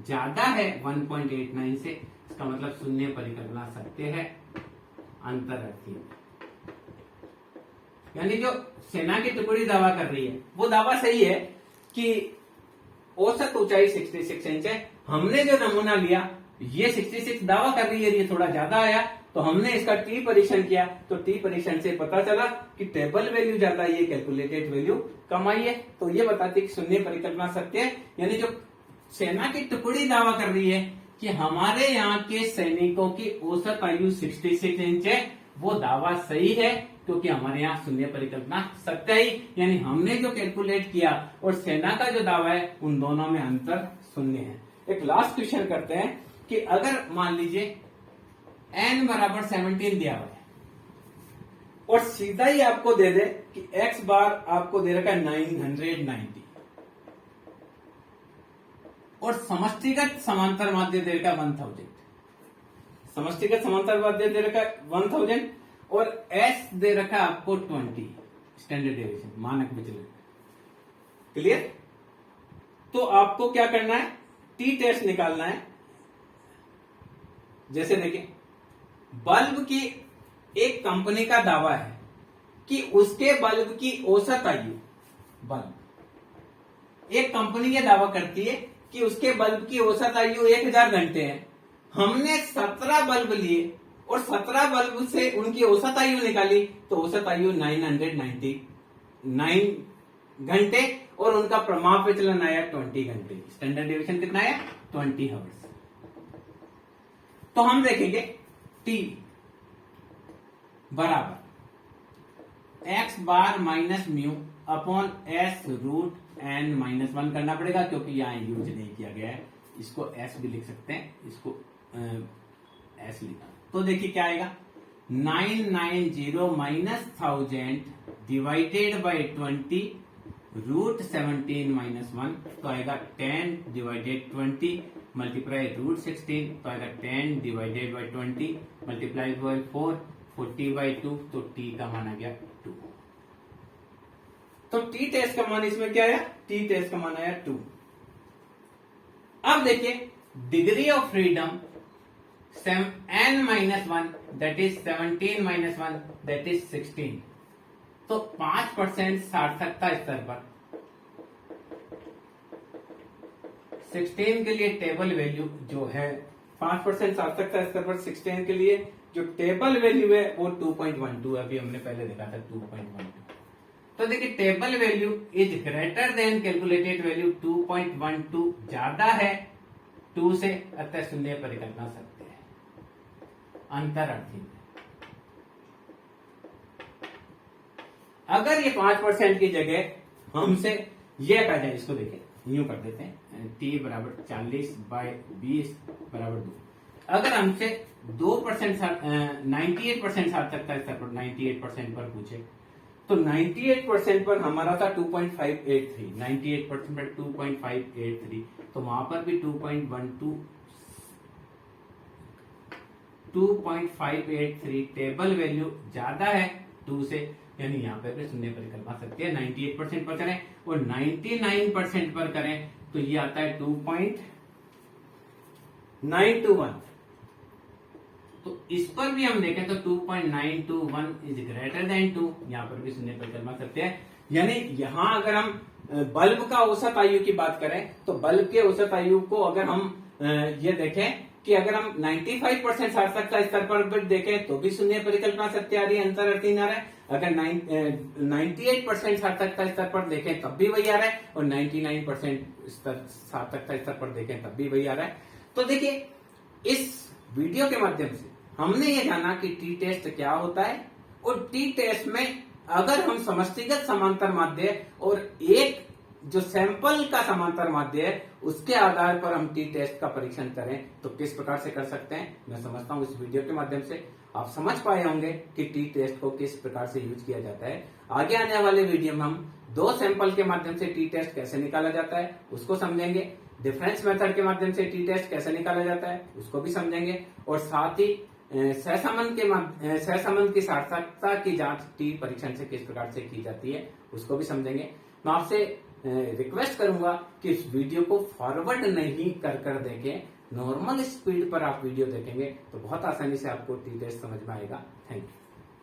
ज्यादा है 1.89 से, इसका मतलब शून्य परिकल्पना सत्य है, अंतर रखिए। यानी जो सेना की टुकड़ी दावा कर रही है वो दावा सही है कि औसत ऊंचाई 66 इंच है, हमने जो नमूना लिया ये 66 दावा कर रही है, ये थोड़ा ज्यादा आया, तो हमने इसका टी परीक्षण किया, तो टी परीक्षण से पता चला कि टेबल वैल्यू ज्यादा, ये कैलकुलेटेड वैल्यू कम आई है, तो ये बताती है कि शून्य परिकल्पना सत्य है। यानी जो सेना की टुकड़ी दावा कर रही है कि हमारे यहाँ के सैनिकों की औसत आयु 66 इंच है, वो दावा सही है क्योंकि हमारे यहाँ शून्य परिकल्पना सत्य है, यानी हमने जो कैलकुलेट किया और सेना का जो दावा है उन दोनों में अंतर शून्य है। एक लास्ट क्वेश्चन करते हैं कि अगर मान लीजिए n बराबर 17 दिया हुआ है और सीधा ही आपको दे दे कि x बार आपको दे रखा है 990 और समष्टिगत समांतर माध्य दे रखा है 1000, समष्टिगत समांतर माध्य दे रखा है 1000 और s दे रखा है आपको 20 स्टैंडर्ड डेविएशन, मानक विचलन, क्लियर। तो आपको क्या करना है, टी टेस्ट निकालना है। जैसे देखिए बल्ब की एक कंपनी का दावा है कि उसके बल्ब की औसत आयु, बल्ब एक कंपनी ये दावा करती है कि उसके बल्ब की औसत आयु 1000 घंटे है, हमने 17 बल्ब लिए और 17 बल्ब से उनकी औसत आयु निकाली, तो औसत आयु 999 घंटे और उनका प्रमाप विचलन आया 20 घंटे, स्टैंडर्ड डेविएशन कितना आया 20 हर्ट्ज। तो हम देखेंगे टी बराबर x bar minus mu upon s root n minus 1 करना पड़ेगा क्योंकि यहां यूज नहीं किया गया है, इसको एस भी लिख सकते हैं, इसको एस लिखा। तो देखिए क्या आएगा 990 minus 1000 divided by 20 root 17 minus 1, तो आएगा 10 डिवाइडेड 20 मल्टीप्लाई रूट 16, तो आएगा 10 divided by 20 multiply by 4 40 by 2, तो टी का मान आ गया 2। तो टी टेस्ट का मान इसमें क्या आया, टी टेस्ट का मान आया 2। अब देखिए degree of freedom n-1 that is 17 - 1 that is 16। तो 5% सार्थकता स्तर पर 16 के लिए टेबल वैल्यू जो है 5% सार्थकता स्तर पर 16 के लिए जो टेबल वैल्यू है वो 2.12, अभी हमने पहले देखा था 2.12। तो देखिए table value is greater than calculated value 2.12 ज्यादा है 2 से, अतः शून्य परिकल्पना सत्य है। अंतर अर्थी में अगर ये 5% की जगह हमसे ये कहा जाए, इसको देखें यूं कर देते हैं t बराबर 40/20 बराबर 2। अगर हमसे 2% 98% सार्थकता स्तर पर 98% पर पूछे तो 98% पर हमारा था 2.583, 98% पर 2.583, तो वहां पर भी 2.583 टेबल वैल्यू ज्यादा है 2 से, यानी यहाँ पे भी शून्य परिकल्पना सत्य है। 98% पर करें और 99% पर करें तो ये आता है 2.921। तो इस पर भी हम देखें तो 2.921 इज ग्रेटर देन 2, यहाँ पर भी शून्य परिकल्पना सत्य है। यानी यहाँ अगर हम बल्ब का औसत आयु की बात करें तो बल्ब के औसत आयु को अगर हम ये देखें कि अगर हम 95% सार्थकता स्तर पर देखें तो भी शून्य परिकल्पना सत्य आ रही है, अंतर अर्थहीन आ रहा है। अगर 98% सार्थकता स्तर पर देखें तब भी वही आ रहा है और 99% सार्थकता स्तर पर देखें तब भी वही आ रहा है। तो देखिए इस वीडियो के माध्यम से हमने ये जाना कि टी टेस्ट क्या होता है और टी टेस्ट में अगर हम समष्टिगत समांतर माध्य और एक जो सैंपल का समांतर माध्य है उसके आधार पर हम टी टेस्ट का परीक्षण करें तो किस प्रकार से कर सकते हैं। मैं समझता हूं इस वीडियो के माध्यम से आप समझ पाए होंगे कि टी टेस्ट को किस प्रकार से यूज किया जाता है। आगे आने वाले वीडियो में हम 2 सैंपल के माध्यम से टी टेस्ट कैसे निकाला जाता है उसको समझेंगे, डिफरेंस मेथड के माध्यम से टी टेस्ट कैसे निकाला जाता है उसको भी समझेंगे, और साथ ही सहसंबंध की सार्थकता की जांच टी परीक्षण से किस प्रकार से की जाती है उसको भी समझेंगे। मैं आपसे रिक्वेस्ट करूंगा कि इस वीडियो को फॉरवर्ड नहीं कर देखें, नॉर्मल स्पीड पर आप वीडियो देखेंगे तो बहुत आसानी से आपको टी टेस्ट समझ में आएगा। Thank you.